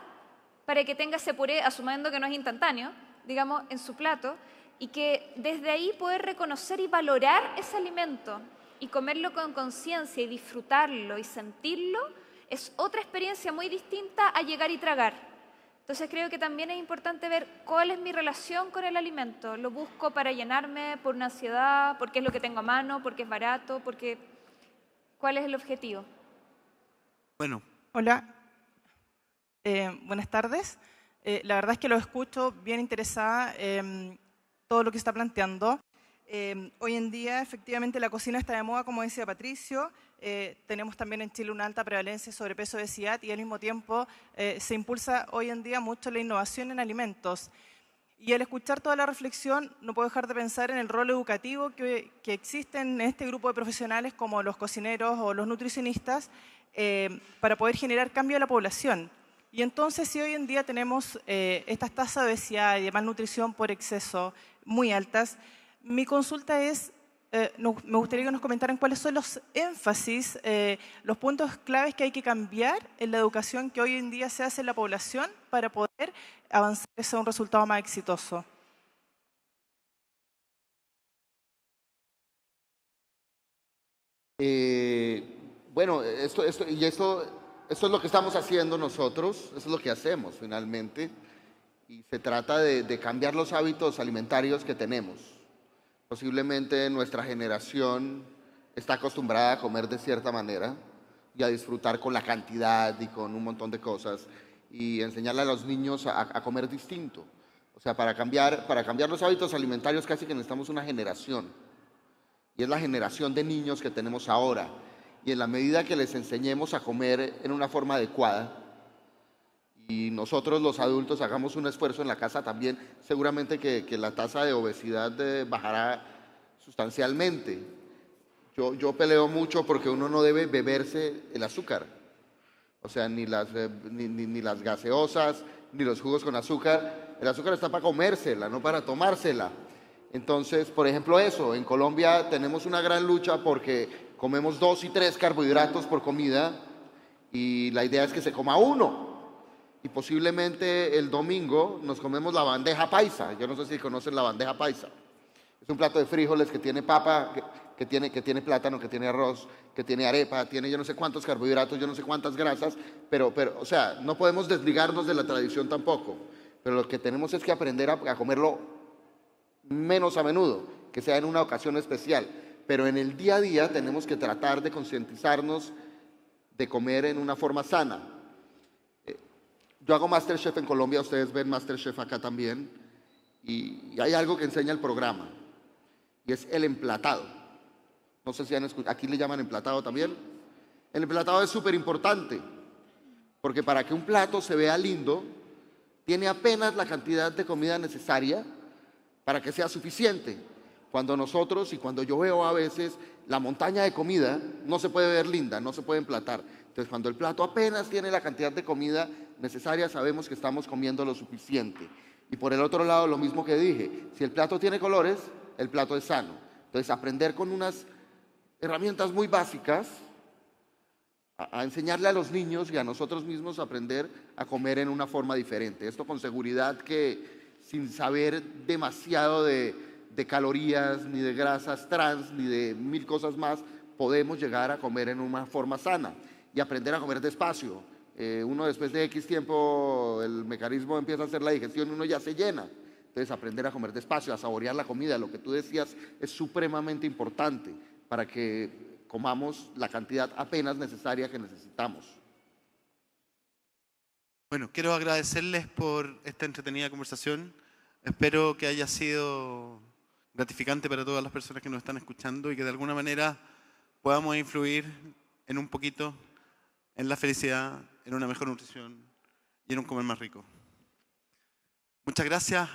para que tenga ese puré, asumiendo que no es instantáneo, digamos, en su plato, y que desde ahí poder reconocer y valorar ese alimento y comerlo con conciencia y disfrutarlo y sentirlo, es otra experiencia muy distinta a llegar y tragar. Entonces creo que también es importante ver cuál es mi relación con el alimento. ¿Lo busco para llenarme por una ansiedad, porque es lo que tengo a mano, porque es barato, porque cuál es el objetivo? Bueno. Hola. Buenas tardes. La verdad es que lo escucho bien interesada todo lo que está planteando. Hoy en día, efectivamente, la cocina está de moda, como decía Patricio. Tenemos también en Chile una alta prevalencia de sobrepeso, obesidad y al mismo tiempo se impulsa hoy en día mucho la innovación en alimentos. Y al escuchar toda la reflexión, no puedo dejar de pensar en el rol educativo que existe en este grupo de profesionales como los cocineros o los nutricionistas para poder generar cambio a la población. Y entonces, si hoy en día tenemos estas tasas de obesidad y de malnutrición por exceso muy altas, mi consulta es, me gustaría que nos comentaran cuáles son los énfasis, los puntos claves que hay que cambiar en la educación que hoy en día se hace en la población para poder avanzar hacia un resultado más exitoso. Bueno, esto es lo que estamos haciendo nosotros, eso es lo que hacemos finalmente, y se trata de cambiar los hábitos alimentarios que tenemos. Posiblemente nuestra generación está acostumbrada a comer de cierta manera y a disfrutar con la cantidad y con un montón de cosas y enseñarle a los niños a comer distinto. O sea, para cambiar los hábitos alimentarios casi que necesitamos una generación. Y es la generación de niños que tenemos ahora. Y en la medida que les enseñemos a comer en una forma adecuada y nosotros los adultos hagamos un esfuerzo en la casa también, seguramente que la tasa de obesidad bajará sustancialmente. Yo peleo mucho porque uno no debe beberse el azúcar. O sea, ni las gaseosas, ni los jugos con azúcar. El azúcar está para comérsela, no para tomársela. Entonces, por ejemplo, eso, en Colombia tenemos una gran lucha porque comemos 2 y 3 carbohidratos por comida y la idea es que se coma 1. Y posiblemente el domingo nos comemos la bandeja paisa. Yo no sé si conocen la bandeja paisa. Es un plato de frijoles que tiene papa, que tiene plátano, que tiene arroz, que tiene arepa, tiene yo no sé cuántos carbohidratos, yo no sé cuántas grasas, pero o sea, no podemos desligarnos de la tradición tampoco. Pero lo que tenemos es que aprender a comerlo menos a menudo, que sea en una ocasión especial. Pero en el día a día tenemos que tratar de concientizarnos de comer en una forma sana. Yo hago Masterchef en Colombia, ustedes ven Masterchef acá también, y hay algo que enseña el programa, y es el emplatado. No sé si han escuchado, aquí le llaman emplatado también. El emplatado es súper importante, porque para que un plato se vea lindo, tiene apenas la cantidad de comida necesaria para que sea suficiente. Cuando nosotros y cuando yo veo a veces la montaña de comida, no se puede ver linda, no se puede emplatar. Entonces, cuando el plato apenas tiene la cantidad de comida necesaria, sabemos que estamos comiendo lo suficiente. Y por el otro lado, lo mismo que dije, si el plato tiene colores, el plato es sano. Entonces, aprender con unas herramientas muy básicas, a enseñarle a los niños y a nosotros mismos a aprender a comer en una forma diferente. Esto con seguridad que sin saber demasiado de calorías, ni de grasas trans, ni de 1000 cosas más, podemos llegar a comer en una forma sana y aprender a comer despacio. Uno después de X tiempo, el mecanismo empieza a hacer la digestión y uno ya se llena. Entonces, aprender a comer despacio, a saborear la comida, lo que tú decías, es supremamente importante para que comamos la cantidad apenas necesaria que necesitamos. Bueno, quiero agradecerles por esta entretenida conversación. Espero que haya sido gratificante para todas las personas que nos están escuchando y que de alguna manera podamos influir en un poquito en la felicidad, en una mejor nutrición y en un comer más rico. Muchas gracias.